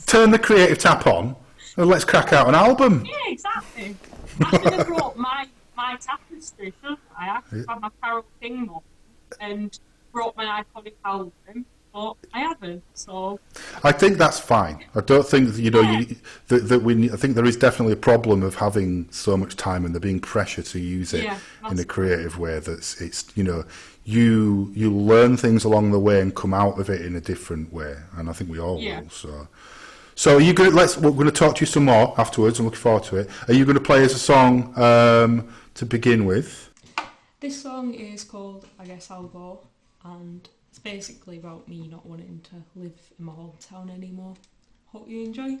S1: turn the creative tap on and let's crack out an album.
S4: Yeah, exactly. I should have brought my tapestry, shouldn't I? I should have had my Carole King mug and brought my iconic album, but I haven't. So
S1: I think that's fine. I don't think I think there is definitely a problem of having so much time and there being pressure to use it in a creative way. You learn things along the way and come out of it in a different way, and I think we all will. So are you going? We're going to talk to you some more afterwards. I'm looking forward to it. Are you going to play us a song to begin with?
S4: This song is called "I Guess I'll Go," and it's basically about me not wanting to live in my hometown anymore. Hope you enjoy.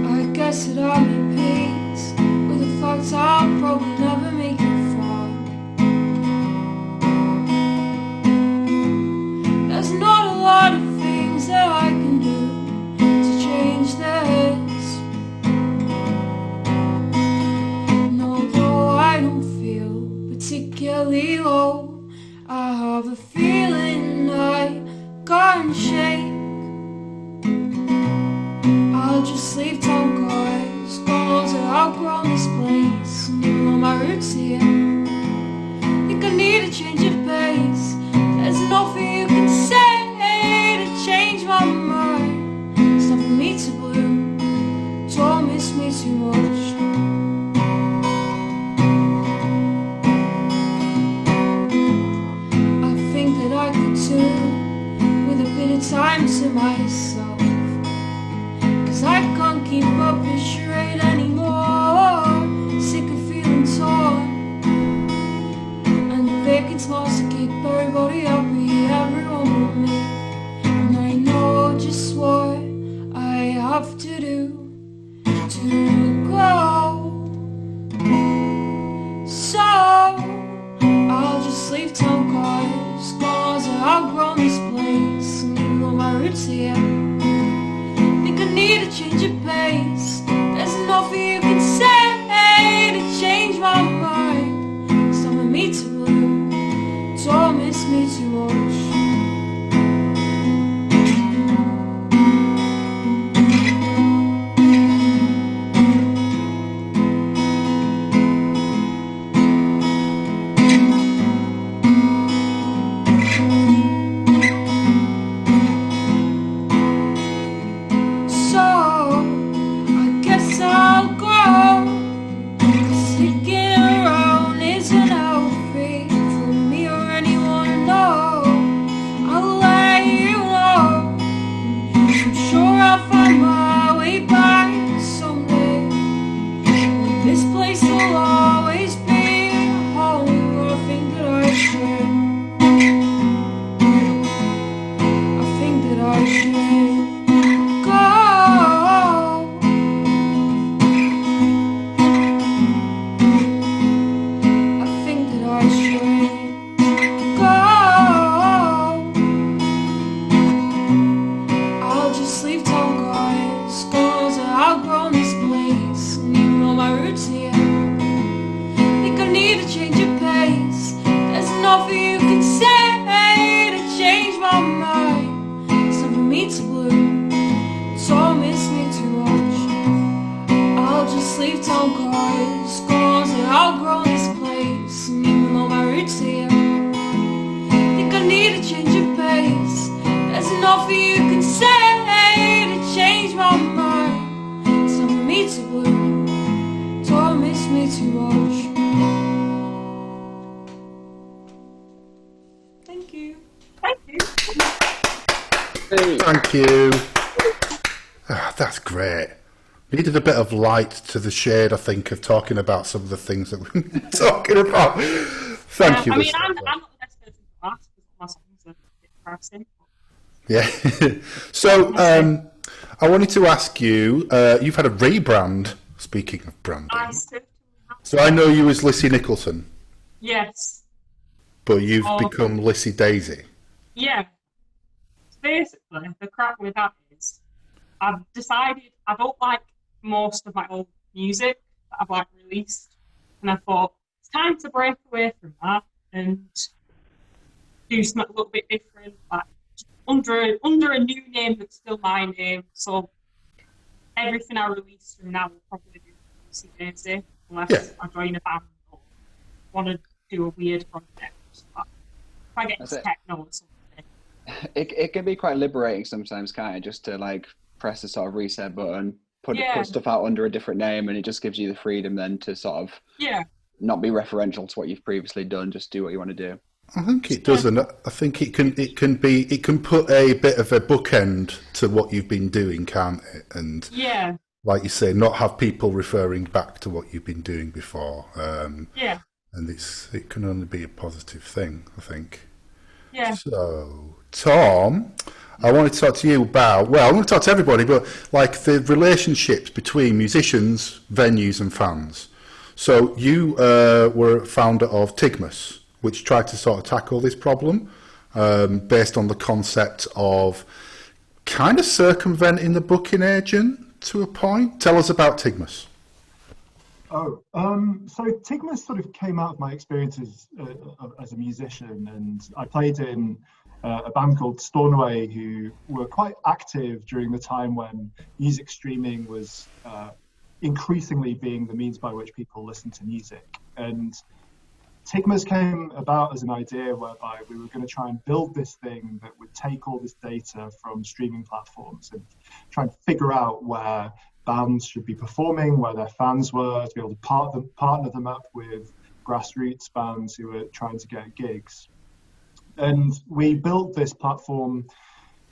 S5: I have a feeling I can't shake. I'll just leave town, guys, cause I've outgrown this place. And you know my roots here. Think I need a change of pace. There's nothing you can say to change my mind. It's not for me to bloom. Don't miss me too much. I think that I could do with a bit of time to myself. Cause I can't keep up this charade anymore. Sick of feeling torn. And the vacant lost to keep everybody happy, everyone but me. And I know just what I have to do to grow. So I'll just leave town, cause I've outgrown this place. And you know my roots here. Think I need a change of pace. There's nothing you can say to change my mind. It's not for me to bloom. Don't miss me too much.
S1: Thank you. That's great. Needed a bit of light to the shade, I think, of talking about some of the things that we've been talking about. Thank you.
S4: I mean, I'm not the best person to ask because my songs are a bit embarrassing.
S1: Yeah. So, I wanted to ask you, you've had a rebrand, speaking of branding.
S4: I certainly have.
S1: So I know you as Lissy Nicholson.
S4: Yes.
S1: But you've become Lissy Daisy.
S4: Yeah. Basically, the crack with that is I've decided I don't like most of my old music that I've released, and I thought it's time to break away from that and do something a little bit different, under a new name but still my name. So everything I release from now will probably be Lissy Daisy, unless I join a band or want to do a weird project. If I get into techno or something.
S2: It can be quite liberating sometimes, can't it? Just to press the sort of reset button, put stuff out under a different name, and it just gives you the freedom then to sort of not be referential to what you've previously done. Just do what you want to do.
S1: I think it does, and I think it can put a bit of a bookend to what you've been doing, can't it? And like you say, not have people referring back to what you've been doing before. And it can only be a positive thing, I think.
S4: Yeah.
S1: So, Tom, I want to talk to you about, I want to talk to everybody, but the relationships between musicians, venues and fans. So you were founder of Tigmus, which tried to sort of tackle this problem based on the concept of kind of circumventing the booking agent to a point. Tell us about Tigmus.
S3: So Tigma sort of came out of my experiences as a musician, and I played in a band called Stornoway, who were quite active during the time when music streaming was increasingly being the means by which people listen to music. And Tigmas came about as an idea whereby we were going to try and build this thing that would take all this data from streaming platforms and try and figure out where bands should be performing, where their fans were, to be able to partner them up with grassroots bands who were trying to get gigs. And we built this platform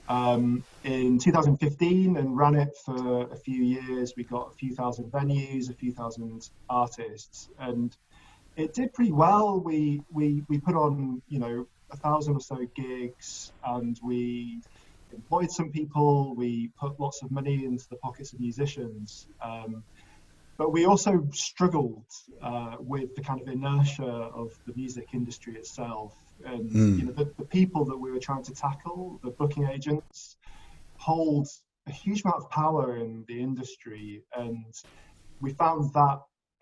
S3: in 2015 and ran it for a few years. We got a few thousand venues, a few thousand artists, and it did pretty well. We put on, 1,000 or so gigs, and we employed some people. We put lots of money into the pockets of musicians, but we also struggled with the kind of inertia of the music industry itself. And the people that we were trying to tackle, the booking agents, hold a huge amount of power in the industry, and we found that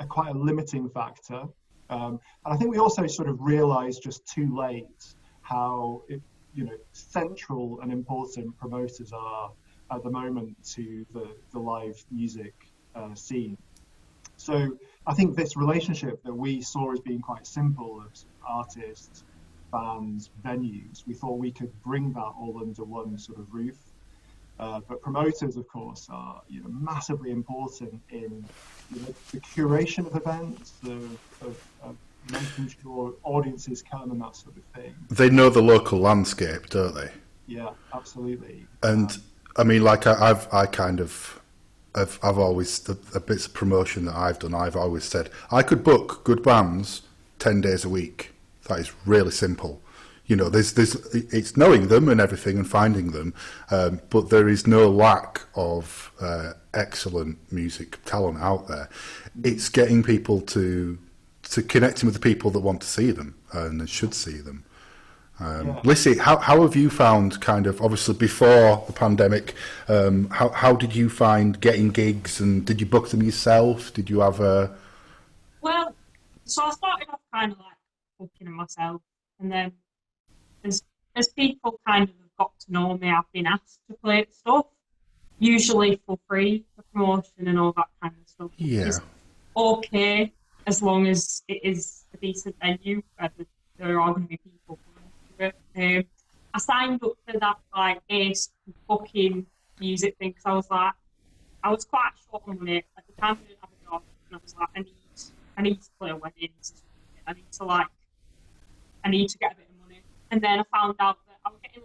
S3: quite a limiting factor. And I think we also sort of realized just too late how central and important promoters are at the moment to the live music scene. So I think this relationship that we saw as being quite simple of artists, bands, venues, we thought we could bring that all under one sort of roof. But promoters, of course, are massively important in the curation of events, of making sure audiences come and that sort of thing.
S1: They know the local landscape, don't they?
S3: Yeah, absolutely.
S1: And I mean, like I've always, the bits of promotion that I've done, I've always said I could book good bands 10 days a week. That is really simple. There's it's knowing them and everything and finding them, but there is no lack of excellent music talent out there. It's getting people to connecting with the people that want to see them and should see them. Lissy, how have you found, kind of, obviously before the pandemic, how did you find getting gigs, and did you book them yourself? Did you have a...
S4: Well, so I started off kind of like booking them myself, and then as people kind of have got to know me, I've been asked to play stuff, usually for free, for promotion and all that kind of stuff.
S1: Yeah.
S4: It's okay, as long as it is a decent venue, where there are going to be people coming to it. I signed up for that like ACE booking music thing, because I was quite short on money at the time. I didn't have a job, and I was like, I need to play weddings. I need to get a bit of money. And then I found out that I was getting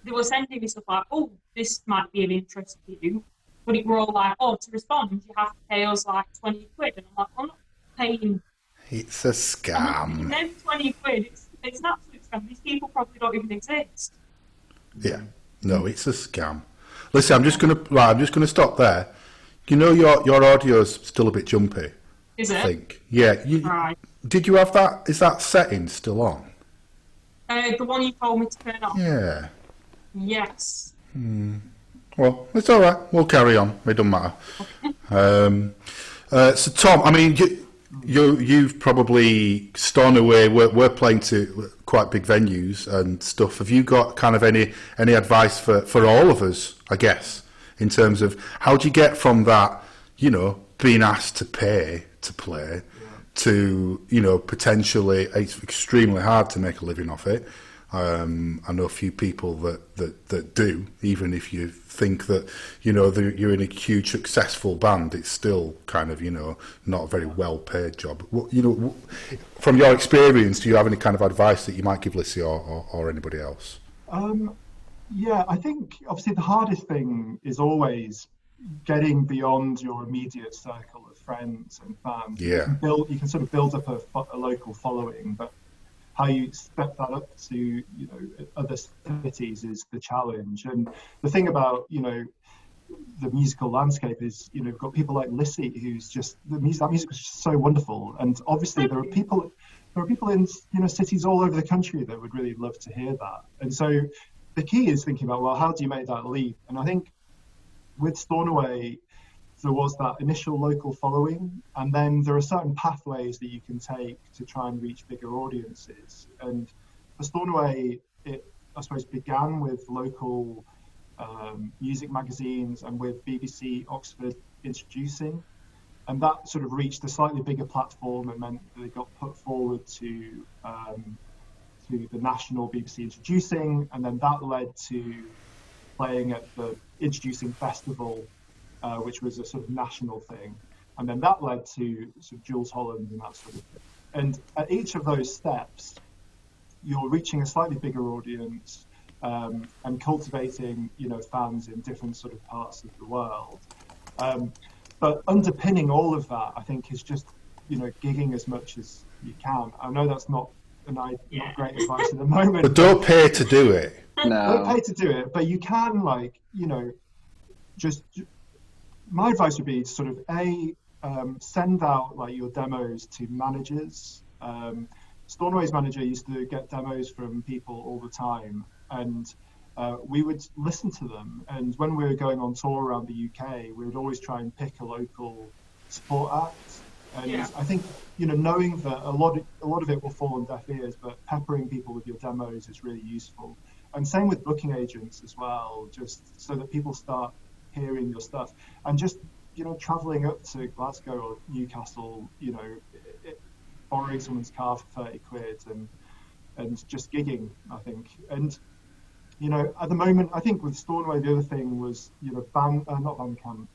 S4: they were sending me stuff like, oh, this might be of interest to you. But it were all like, oh, to respond, you have to pay us like 20 quid. And I'm like, I'm not paying.
S1: It's a scam.
S4: And then 20 quid, it's an absolute scam. These people probably don't even exist.
S1: Yeah. No, it's a scam. Listen, I'm just gonna stop there. Your audio's still a bit jumpy.
S4: Is it?
S1: I think. Yeah.
S4: Right.
S1: Did you have that? Is that setting still on?
S4: The one you told me to turn off?
S1: Yeah.
S4: Yes.
S1: Well, it's all right. We'll carry on. It doesn't matter. So, Tom, I mean, you've probably Stornoway. We're playing to quite big venues and stuff. Have you got kind of any advice for all of us, I guess, in terms of how do you get from that, being asked to pay to play, to potentially it's extremely hard to make a living off it. I know a few people that do, even if you think that you're in a huge successful band, it's still kind of not a very well paid job. From your experience, do you have any kind of advice that you might give Lissy or anybody else?
S3: Yeah, I think obviously the hardest thing is always getting beyond your immediate circle of friends and fans.
S1: Yeah.
S3: You can sort of build up a local following, but how you step that up to other cities is the challenge. And the thing about the musical landscape is you've got people like Lissy, who's just that music is just so wonderful. And obviously there are people in cities all over the country that would really love to hear that. And so the key is thinking about, well, how do you make that leap? And I think with Stornoway, there was that initial local following, and then there are certain pathways that you can take to try and reach bigger audiences. And for Stornoway, it, I suppose, began with local music magazines and with BBC Oxford introducing, and that sort of reached a slightly bigger platform and meant that it got put forward to the national BBC introducing, and then that led to playing at the introducing festival, which was a sort of national thing, and then that led to sort of Jules Holland and that sort of thing. And at each of those steps, you're reaching a slightly bigger audience and cultivating, fans in different sort of parts of the world. But underpinning all of that, I think, is just, gigging as much as you can. I know that's not great advice at the moment.
S1: But don't pay to do it.
S2: No.
S3: Don't pay to do it, but you can, just... My advice would be to sort of, send out, your demos to managers. Stornoway's manager used to get demos from people all the time, and we would listen to them. And when we were going on tour around the UK, we would always try and pick a local support act. And I think, knowing that a lot of it will fall on deaf ears, but peppering people with your demos is really useful. And same with booking agents as well, just so that people start hearing your stuff. And just, travelling up to Glasgow or Newcastle, borrowing someone's car for 30 quid and just gigging, I think. And, at the moment, I think with Stornoway, the other thing was, not Bandcamp,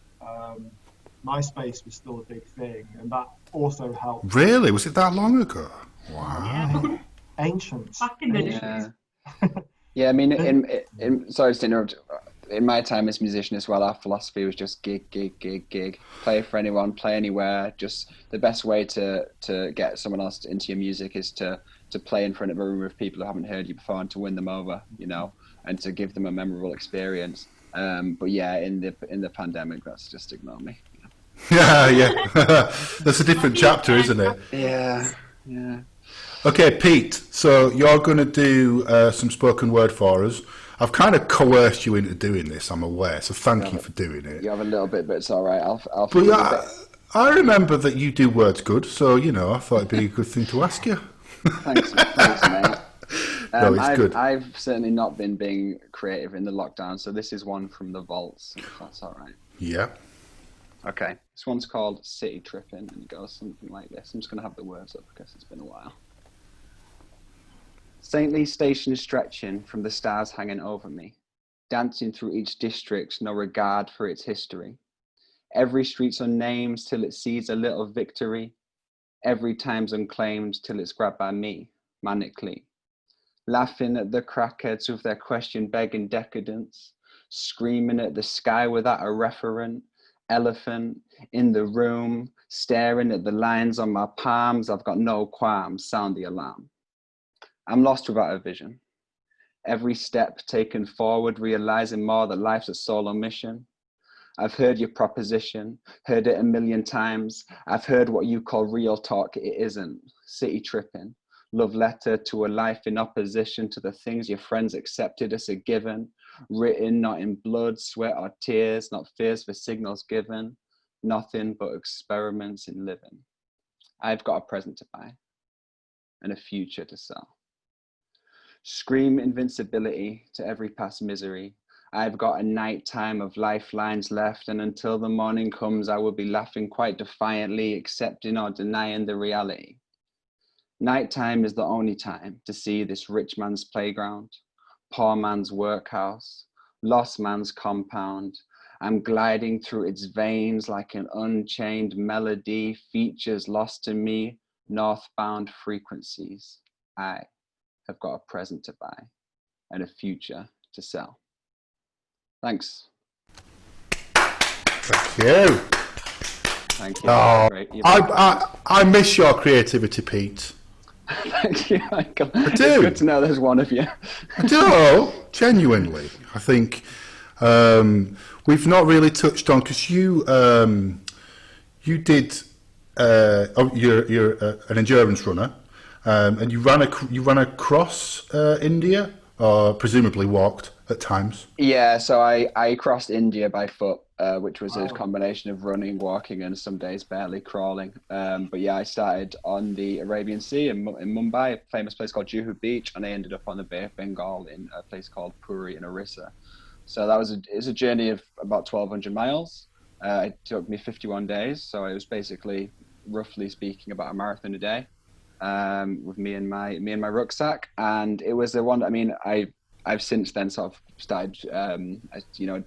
S3: MySpace was still a big thing, and that also helped.
S1: Really? Was it that long ago? Wow.
S4: Yeah.
S3: Ancient.
S4: Back in the days.
S2: Yeah, I mean, in sorry to interrupt. In my time as a musician as well, our philosophy was just gig. Play for anyone, play anywhere. Just the best way to get someone else into your music is to play in front of a room of people who haven't heard you before and to win them over, and to give them a memorable experience. But yeah, in the pandemic, that's just ignore me.
S1: Yeah. That's a different chapter, isn't it?
S2: Yeah.
S1: Okay, Pete, so you're going to do some spoken word for us. I've kind of coerced you into doing this, I'm aware, so thank you for doing it.
S2: You have a little bit, but it's all right. I'll
S1: But yeah, I remember that you do words good, so, I thought it'd be a good thing to ask you.
S2: Thanks, mate.
S1: No, it's good.
S2: I've certainly not been being creative in the lockdown, so this is one from the vaults, if that's all right.
S1: Yeah.
S2: Okay, this one's called City Tripping, and it goes something like this. I'm just going to have the words up because it's been a while. Saintly station is stretching from the stars hanging over me, dancing through each district, no regard for its history. Every street's unnamed till it sees a little victory. Every time's unclaimed till it's grabbed by me, manically. Laughing at the crackheads with their question-begging decadence, screaming at the sky without a referent, elephant in the room, staring at the lines on my palms. I've got no qualms, sound the alarm. I'm lost without a vision. Every step taken forward, realizing more that life's a solo mission. I've heard your proposition, heard it a million times. I've heard what you call real talk, it isn't. City tripping, love letter to a life in opposition to the things your friends accepted as a given. Written not in blood, sweat or tears, not fears for signals given. Nothing but experiments in living. I've got a present to buy and a future to sell. Scream invincibility to every past misery. I've got a night time of lifelines left, and until the morning comes, I will be laughing quite defiantly, accepting or denying the reality. Nighttime is the only time to see this rich man's playground, poor man's workhouse, lost man's compound. I'm gliding through its veins like an unchained melody, features lost to me, northbound frequencies. I have got a present to buy and a future to sell. Thanks.
S1: Thank you.
S2: Thank you.
S1: Oh,
S2: Great.
S1: I miss your creativity, Pete.
S2: Thank you, Michael.
S1: I do.
S2: It's good to know there's one of you.
S1: I do, genuinely. I think we've not really touched on, because you did. You're an endurance runner, and you ran across India, or presumably walked at times.
S2: Yeah, so I crossed India by foot which was a
S3: Wow.
S2: combination of running, walking, and some days barely crawling. But yeah, I started on the Arabian Sea in Mumbai, a famous place called Juhu Beach, and I ended up on the Bay of Bengal in a place called Puri in Orissa. So that was a journey of about 1,200 miles. It took me 51 days, so it was basically, roughly speaking, about a marathon a day, with me and my rucksack. And it was the one. I mean, I've since then sort of started,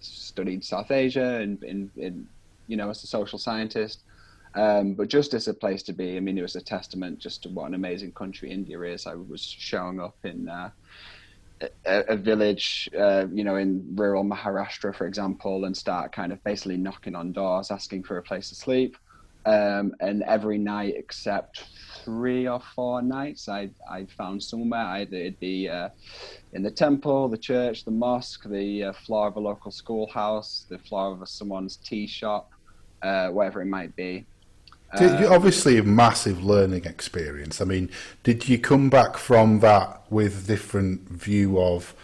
S2: studied South Asia and in as a social scientist. But just as a place to be, I mean, it was a testament just to what an amazing country India is. I was showing up in a village, in rural Maharashtra, for example, and start kind of basically knocking on doors, asking for a place to sleep. And every night except 3 or 4 nights, I found somewhere. Either it'd be in the temple, the church, the mosque, the floor of a local schoolhouse, the floor of someone's tea shop, whatever it might be.
S1: Obviously a massive learning experience. I mean, did you come back from that with a different view of,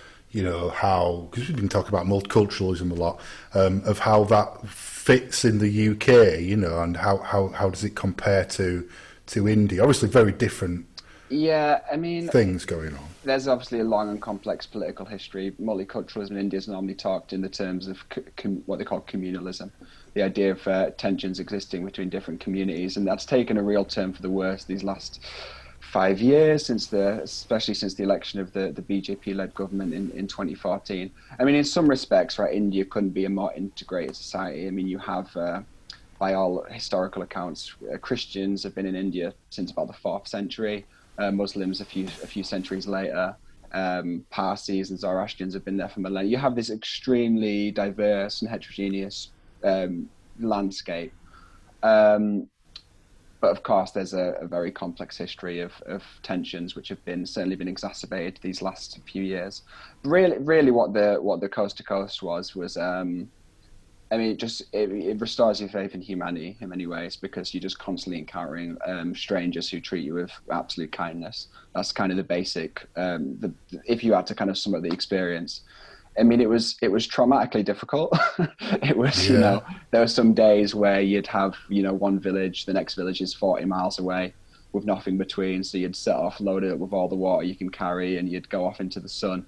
S1: how, because we've been talking about multiculturalism a lot, of how that fits in the UK, and how does it compare to India? Obviously very different things going on.
S2: There's obviously a long and complex political history. Multiculturalism in India is normally talked in the terms of what they call communalism, the idea of tensions existing between different communities, and that's taken a real turn for the worse these last 5 years, especially since the election of the BJP-led government in 2014. I mean, in some respects, right, India couldn't be a more integrated society. I mean, you have, by all historical accounts, Christians have been in India since about the 4th century. Muslims a few centuries later. Parsis and Zoroastrians have been there for millennia. You have this extremely diverse and heterogeneous landscape. But of course, there's a very complex history of tensions which have certainly been exacerbated these last few years. Really, what the coast to coast was it restores your faith in humanity in many ways, because you're just constantly encountering strangers who treat you with absolute kindness. That's kind of the basic. If you had to kind of sum up the experience, I mean, it was traumatically difficult. It was, there were some days where you'd have, one village, the next village is 40 miles away with nothing between. So you'd set off, load it up with all the water you can carry, and you'd go off into the sun.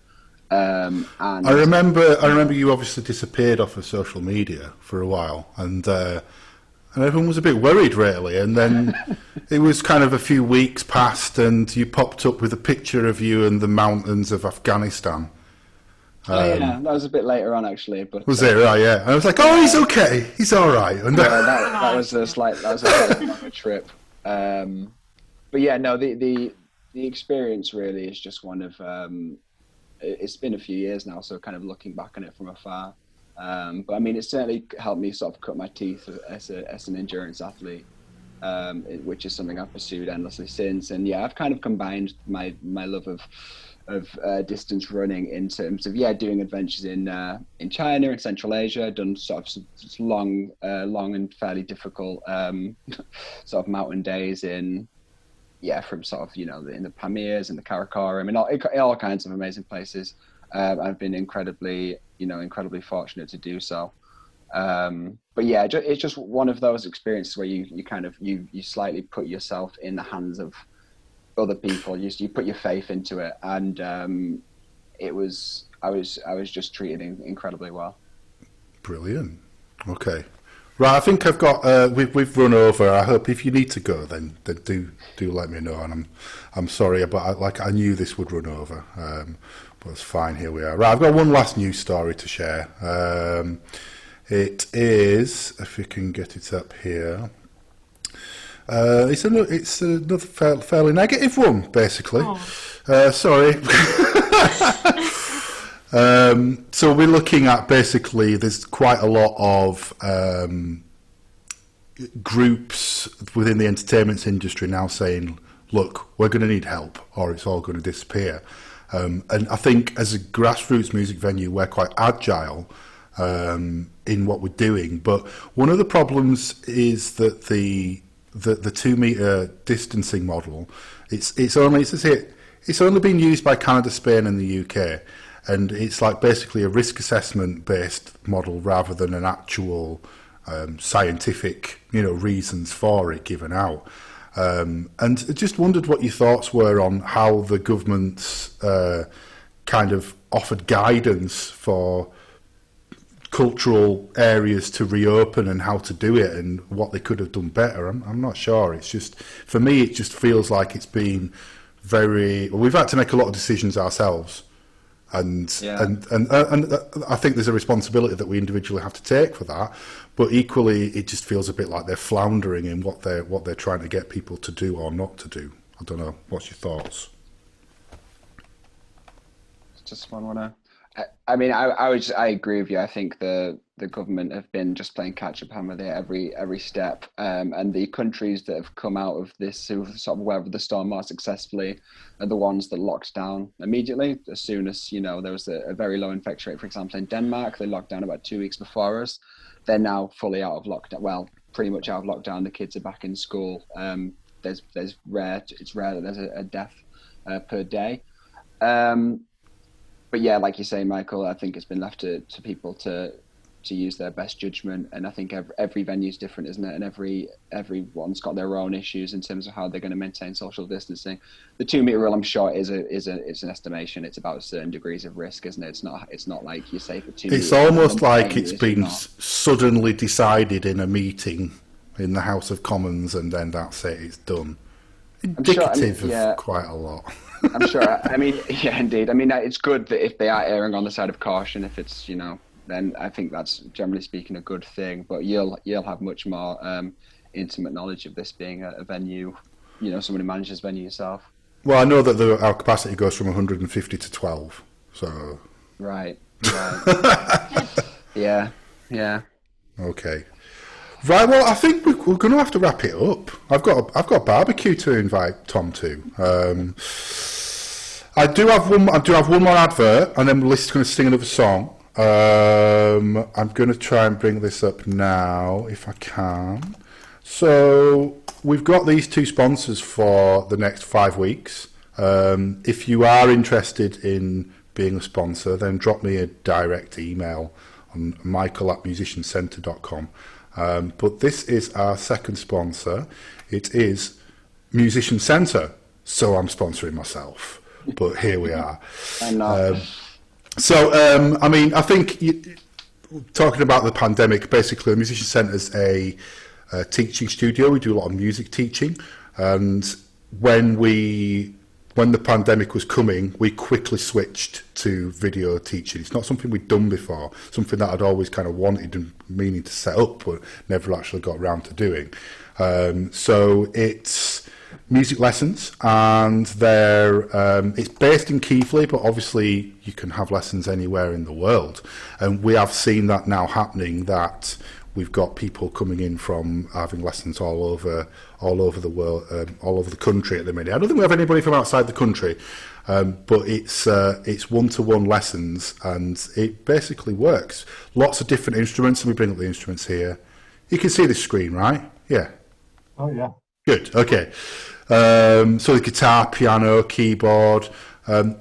S2: And
S1: I remember you obviously disappeared off of social media for a while, and everyone was a bit worried, really. And then it was kind of a few weeks passed, and you popped up with a picture of you in the mountains of Afghanistan.
S2: That was a bit later on, actually. But
S1: was it right? Yeah, and I was like, "Oh, he's okay. He's all right." And
S2: that was a longer trip. But yeah, no, the experience really is just one of. It's been a few years now, so kind of looking back on it from afar. But I mean, it certainly helped me sort of cut my teeth as an endurance athlete, which is something I've pursued endlessly since. And yeah, I've kind of combined my love of distance running in terms of doing adventures in China and Central Asia. Done sort of some long and fairly difficult sort of mountain days from sort of in the Pamirs and the Karakoram and all kinds of amazing places. I've been incredibly fortunate to do so. But yeah, it's just one of those experiences where you kind of you slightly put yourself in the hands of other people. You put your faith into it, and I was just treated incredibly well.
S1: Brilliant. Okay. Right, I think I've got. We've run over. I hope if you need to go, then do let me know. And I'm sorry, but I knew this would run over. But it's fine. Here we are. Right, I've got one last news story to share. It is, if you can get it up here. It's another fairly negative one, basically. Sorry. So we're looking at basically there's quite a lot of groups within the entertainment industry now saying, look, we're going to need help or it's all going to disappear. And I think as a grassroots music venue, we're quite agile in what we're doing. But one of the problems is that the 2 meter distancing model, it's only been used by Canada, Spain and the UK. and it's like basically a risk assessment based model rather than an actual scientific, reasons for it given out. And I just wondered what your thoughts were on how the government's kind of offered guidance for cultural areas to reopen and how to do it and what they could have done better. I'm not sure. It's just, for me, it just feels like it's been we've had to make a lot of decisions ourselves. And I think there's a responsibility that we individually have to take for that, but equally it just feels a bit like they're floundering in what they're trying to get people to do or not to do. I don't know. What's your thoughts?
S2: Just one wanna. I agree with you. I think the government have been just playing catch up with it every step, and the countries that have come out of this, who sort of weathered the storm more successfully, are the ones that locked down immediately as soon as there was a very low infection rate. For example, in Denmark, they locked down about 2 weeks before us. They're now fully out of lockdown. Well, pretty much out of lockdown. The kids are back in school. It's rare that there's a death per day. But yeah, like you say, Michael, I think it's been left to people to use their best judgment, and I think every venue's different, isn't it? And everyone's got their own issues in terms of how they're going to maintain social distancing. The 2 meter rule, I'm sure, is an estimation. It's about certain degrees of risk, isn't it? It's not like you say for 2 meters.
S1: It's almost like it's been suddenly decided in a meeting in the House of Commons, and then that's it. It's done. Indicative of quite a lot.
S2: I'm sure. Yeah, indeed. It's good that if they are erring on the side of caution, if it's, then I think that's, generally speaking, a good thing. But you'll have much more intimate knowledge of this being a venue, someone who manages venue yourself. Well,
S1: I know that our capacity goes from 150 to 12. So.
S2: Right. Yeah.
S1: Okay. Right, well, I think we're going to have to wrap it up. I've got a barbecue to invite Tom to. I do have one more advert, and then Lissy's going to sing another song. I'm going to try and bring this up now, if I can. So we've got these two sponsors for the next 5 weeks. If you are interested in being a sponsor, then drop me a direct email on michael@musiciancentre.com. But this is our second sponsor. It is Musician Centre. So I'm sponsoring myself. But here we are.
S2: I'm not.
S1: I think talking about the pandemic, basically, the Musician Centre is a teaching studio. We do a lot of music teaching. And when the pandemic was coming, we quickly switched to video teaching. It's not something we'd done before, something that I'd always kind of wanted and meaning to set up, but never actually got around to doing. So it's music lessons, and it's based in Keighley, but obviously you can have lessons anywhere in the world. And we have seen that now happening, that we've got people coming in from having lessons all over the world, all over the country at the minute. I don't think we have anybody from outside the country, but it's one-to-one lessons, and it basically works. Lots of different instruments, and we bring up the instruments here. You can see the screen, right? Yeah.
S3: Oh yeah.
S1: Good. Okay. So the guitar, piano, keyboard.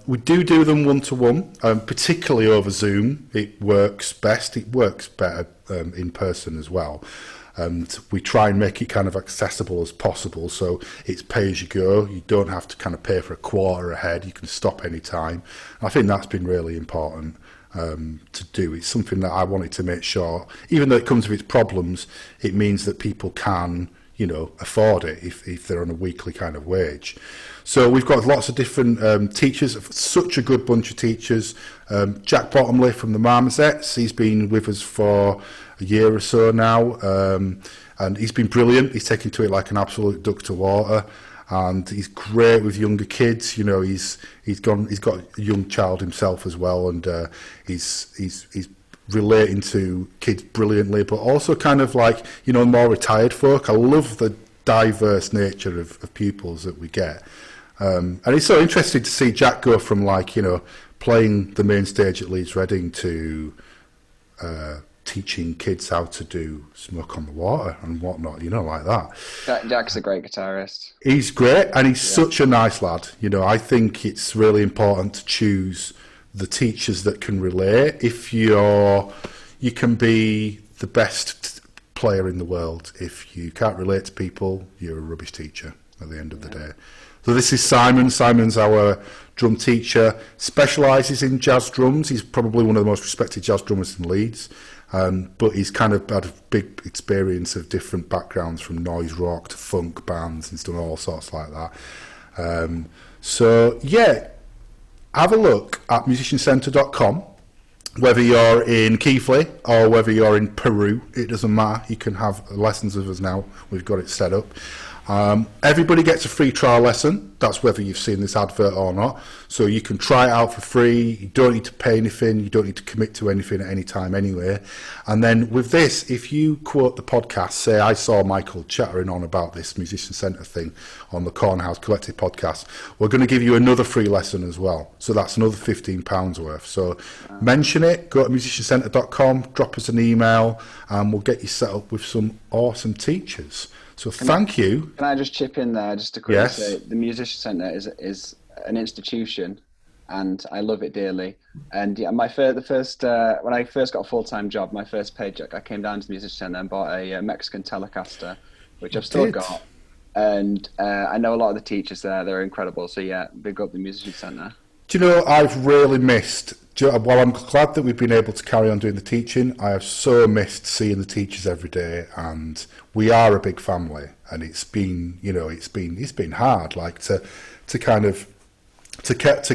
S1: We do them one-to-one, particularly over Zoom. It works best. It works better in person as well. And we try and make it kind of accessible as possible, so it's pay as you go. You don't have to kind of pay for a quarter ahead. You can stop any time. I think that's been really important to do. It's something that I wanted to make sure, even though it comes with its problems, it means that people can, afford it if they're on a weekly kind of wage. So we've got lots of different teachers, such a good bunch of teachers. Jack Bottomley from the Marmosets, he's been with us for a year or so now, and he's been brilliant. He's taken to it like an absolute duck to water, and he's great with younger kids. He's got a young child himself as well, and he's relating to kids brilliantly, but also kind of like, more retired folk. I love the diverse nature of pupils that we get. And it's so interesting to see Jack go from playing the main stage at Leeds Reading to teaching kids how to do Smoke on the Water and whatnot, like that.
S2: Jack's a great guitarist.
S1: He's great, and he's such a nice lad. I think it's really important to choose the teachers that can relate. If you can be the best player in the world. If you can't relate to people, you're a rubbish teacher at the end of the day. So this is Simon. Simon's our drum teacher, specialises in jazz drums. He's probably one of the most respected jazz drummers in Leeds, but he's kind of had a big experience of different backgrounds, from noise rock to funk bands. He's done all sorts like that. So yeah, have a look at musiciancentre.com. Whether you're in Keighley or whether you're in Peru, it doesn't matter. You can have lessons with us now. We've got it set up. Everybody gets a free trial lesson. That's whether you've seen this advert or not. So you can try it out for free. You don't need to pay anything. You don't need to commit to anything at any time anyway. And then with this, if you quote the podcast, say, I saw Michael chattering on about this Musician Centre thing on the Cornerhouse Collective podcast, we're going to give you another free lesson as well. So that's another £15 worth. So mention it, go to musiciancentre.com, drop us an email, and we'll get you set up with some awesome teachers. So thank you.
S2: Can I just chip in there just to quickly say the Musician Centre is an institution, and I love it dearly. And yeah, when I first got a full-time job, my first paycheck, I came down to the Musician Centre and bought a Mexican Telecaster, which I've still got. And I know a lot of the teachers there; they're incredible. So yeah, big up the Musician Centre. Do
S1: you know, I've really missed, while I'm glad that we've been able to carry on doing the teaching, I have so missed seeing the teachers every day, and we are a big family, and it's been hard, like to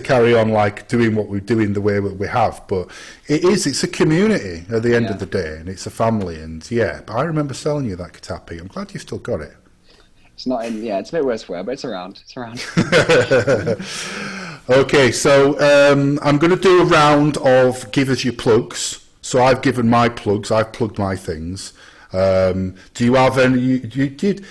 S1: carry on like doing what we're doing the way that we have, but it's a community at the end of the day, and it's a family, and but I remember selling you that guitar, Pete. I'm glad you've still got it.
S2: It's not in, it's a bit worse for wear, but it's around.
S1: Okay, so I'm going to do a round of give us your plugs. So I've given my plugs. I've plugged my things. Do you have any? Do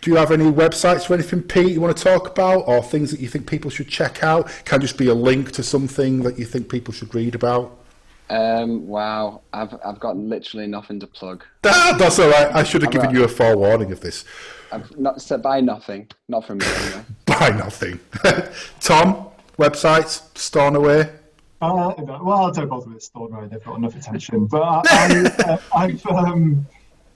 S1: you have any websites or anything, Pete, you want to talk about, or things that you think people should check out? Can just be a link to something that you think people should read about?
S2: Wow, I've got literally nothing to plug.
S1: That's all right. I should have given you a forewarning of this.
S2: I've not said buy nothing. Not from me anyway.
S1: Buy nothing. Tom, websites, Stornoway.
S3: Well, don't bother with Stornoway. They've got enough attention. But I've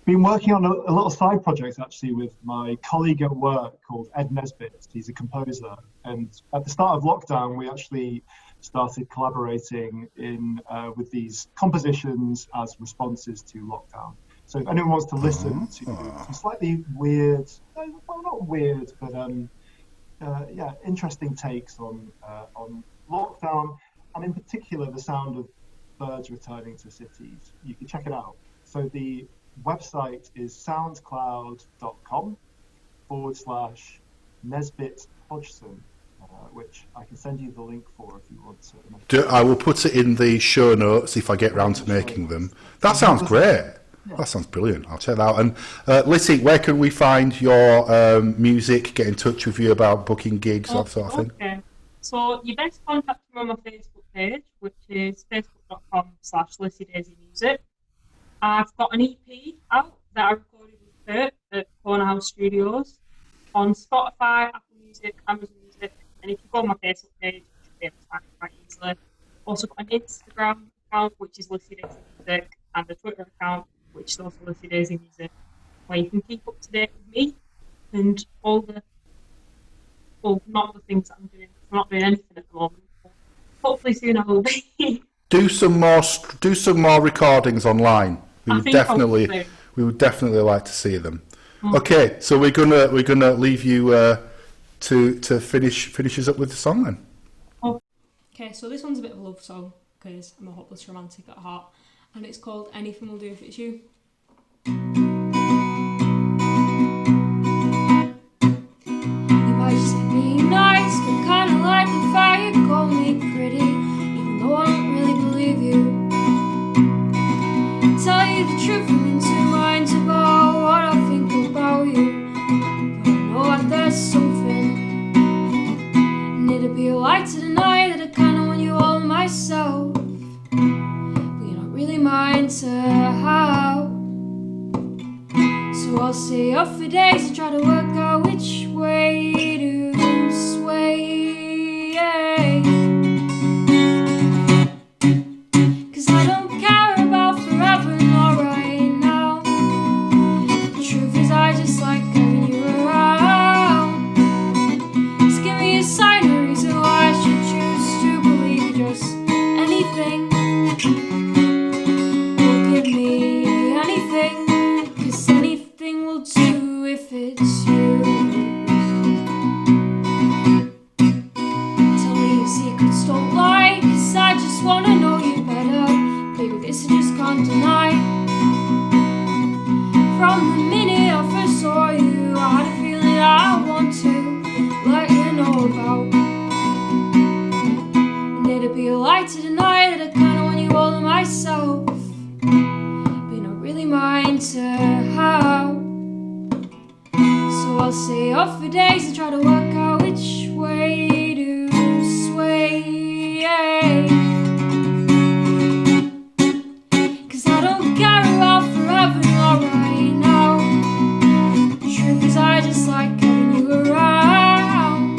S3: been working on a little side project actually with my colleague at work called Ed Nesbitt. He's a composer, and at the start of lockdown, we actually started collaborating with these compositions as responses to lockdown. So if anyone wants to listen to some slightly weird, well, not weird, but interesting takes on lockdown, and in particular the sound of birds returning to cities, you can check it out. So the website is soundcloud.com/Nesbitt Hodgson, which I can send you the link for if you want to.
S1: I will put it in the show notes if I get round to making them. That sounds great. Yeah. That sounds brilliant. I'll check that out. And Lissy, where can we find your music, get in touch with you about booking gigs, that sort of thing?
S4: Okay. So your best contact me on my Facebook page, which is facebook.com/Lissy Daisy Music. I've got an EP out that I recorded with Kurt at Cornerhouse Studios on Spotify, Apple Music, Amazon Music, and if you go on my Facebook page, you should be able to find it quite easily. Also got an Instagram account, which is Lissy Daisy Music, and a Twitter account, which is also Lissy Daisy Music, where you can keep up to date with me and all the, not the things that I'm doing. I'm not doing anything at the moment, but hopefully soon I will be. Do some
S1: more recordings online. We would definitely like to see them. Okay, so we're gonna leave you to finish us up with the song then.
S5: Okay, so this one's a bit of a love song because I'm a hopeless romantic at heart, and it's called Anything Will Do If It's You. You might just be being nice, but kinda like the fire, call me pretty, even though I don't really believe you. Tell you the truth, I'm in two minds about what I think about you, but I know that there's something, and it'd be a lie to deny that I kinda want you all myself, but you're not really mine to have. So I'll stay up for days and try to work out which way to sway. days I try to work out which way to sway. 'Cause I don't care about forever nor right now. The truth is I just like having you around.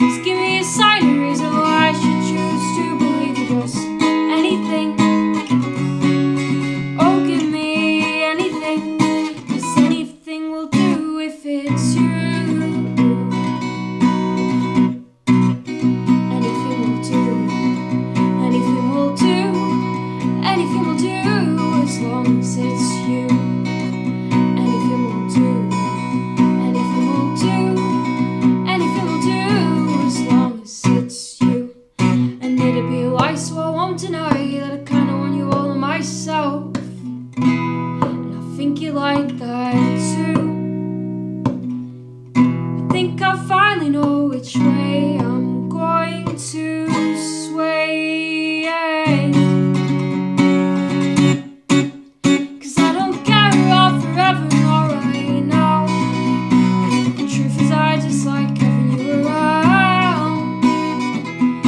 S5: Just give me a sign, a reason why I should choose to believe in just anything. Oh, give me anything, 'cause anything will do if it's you. Anything will do, anything will do, anything will do as long as it's you. Anything will do, anything will do, anything will do as long as it's you. And it'd be a lie, so I won't deny that I kinda want you all to myself. And I think you like that too. I think I finally know which way I'm going to sway. 'Cause I don't care about forever nor right now. The truth is I just like having you around.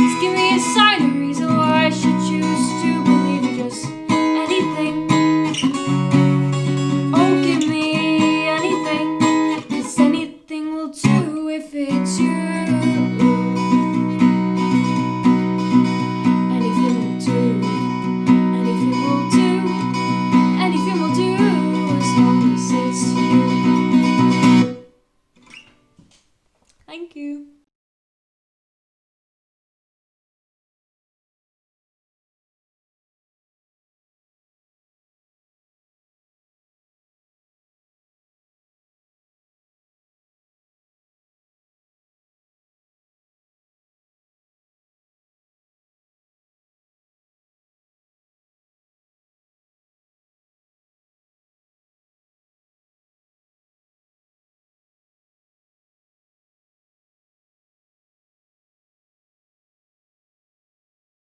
S5: Just give me a sign, a reason why I should choose to believe in just anything. Oh, give me anything, 'cause anything will do if it's you. Anything will do, anything will do, anything will do as long as it's you. Thank you.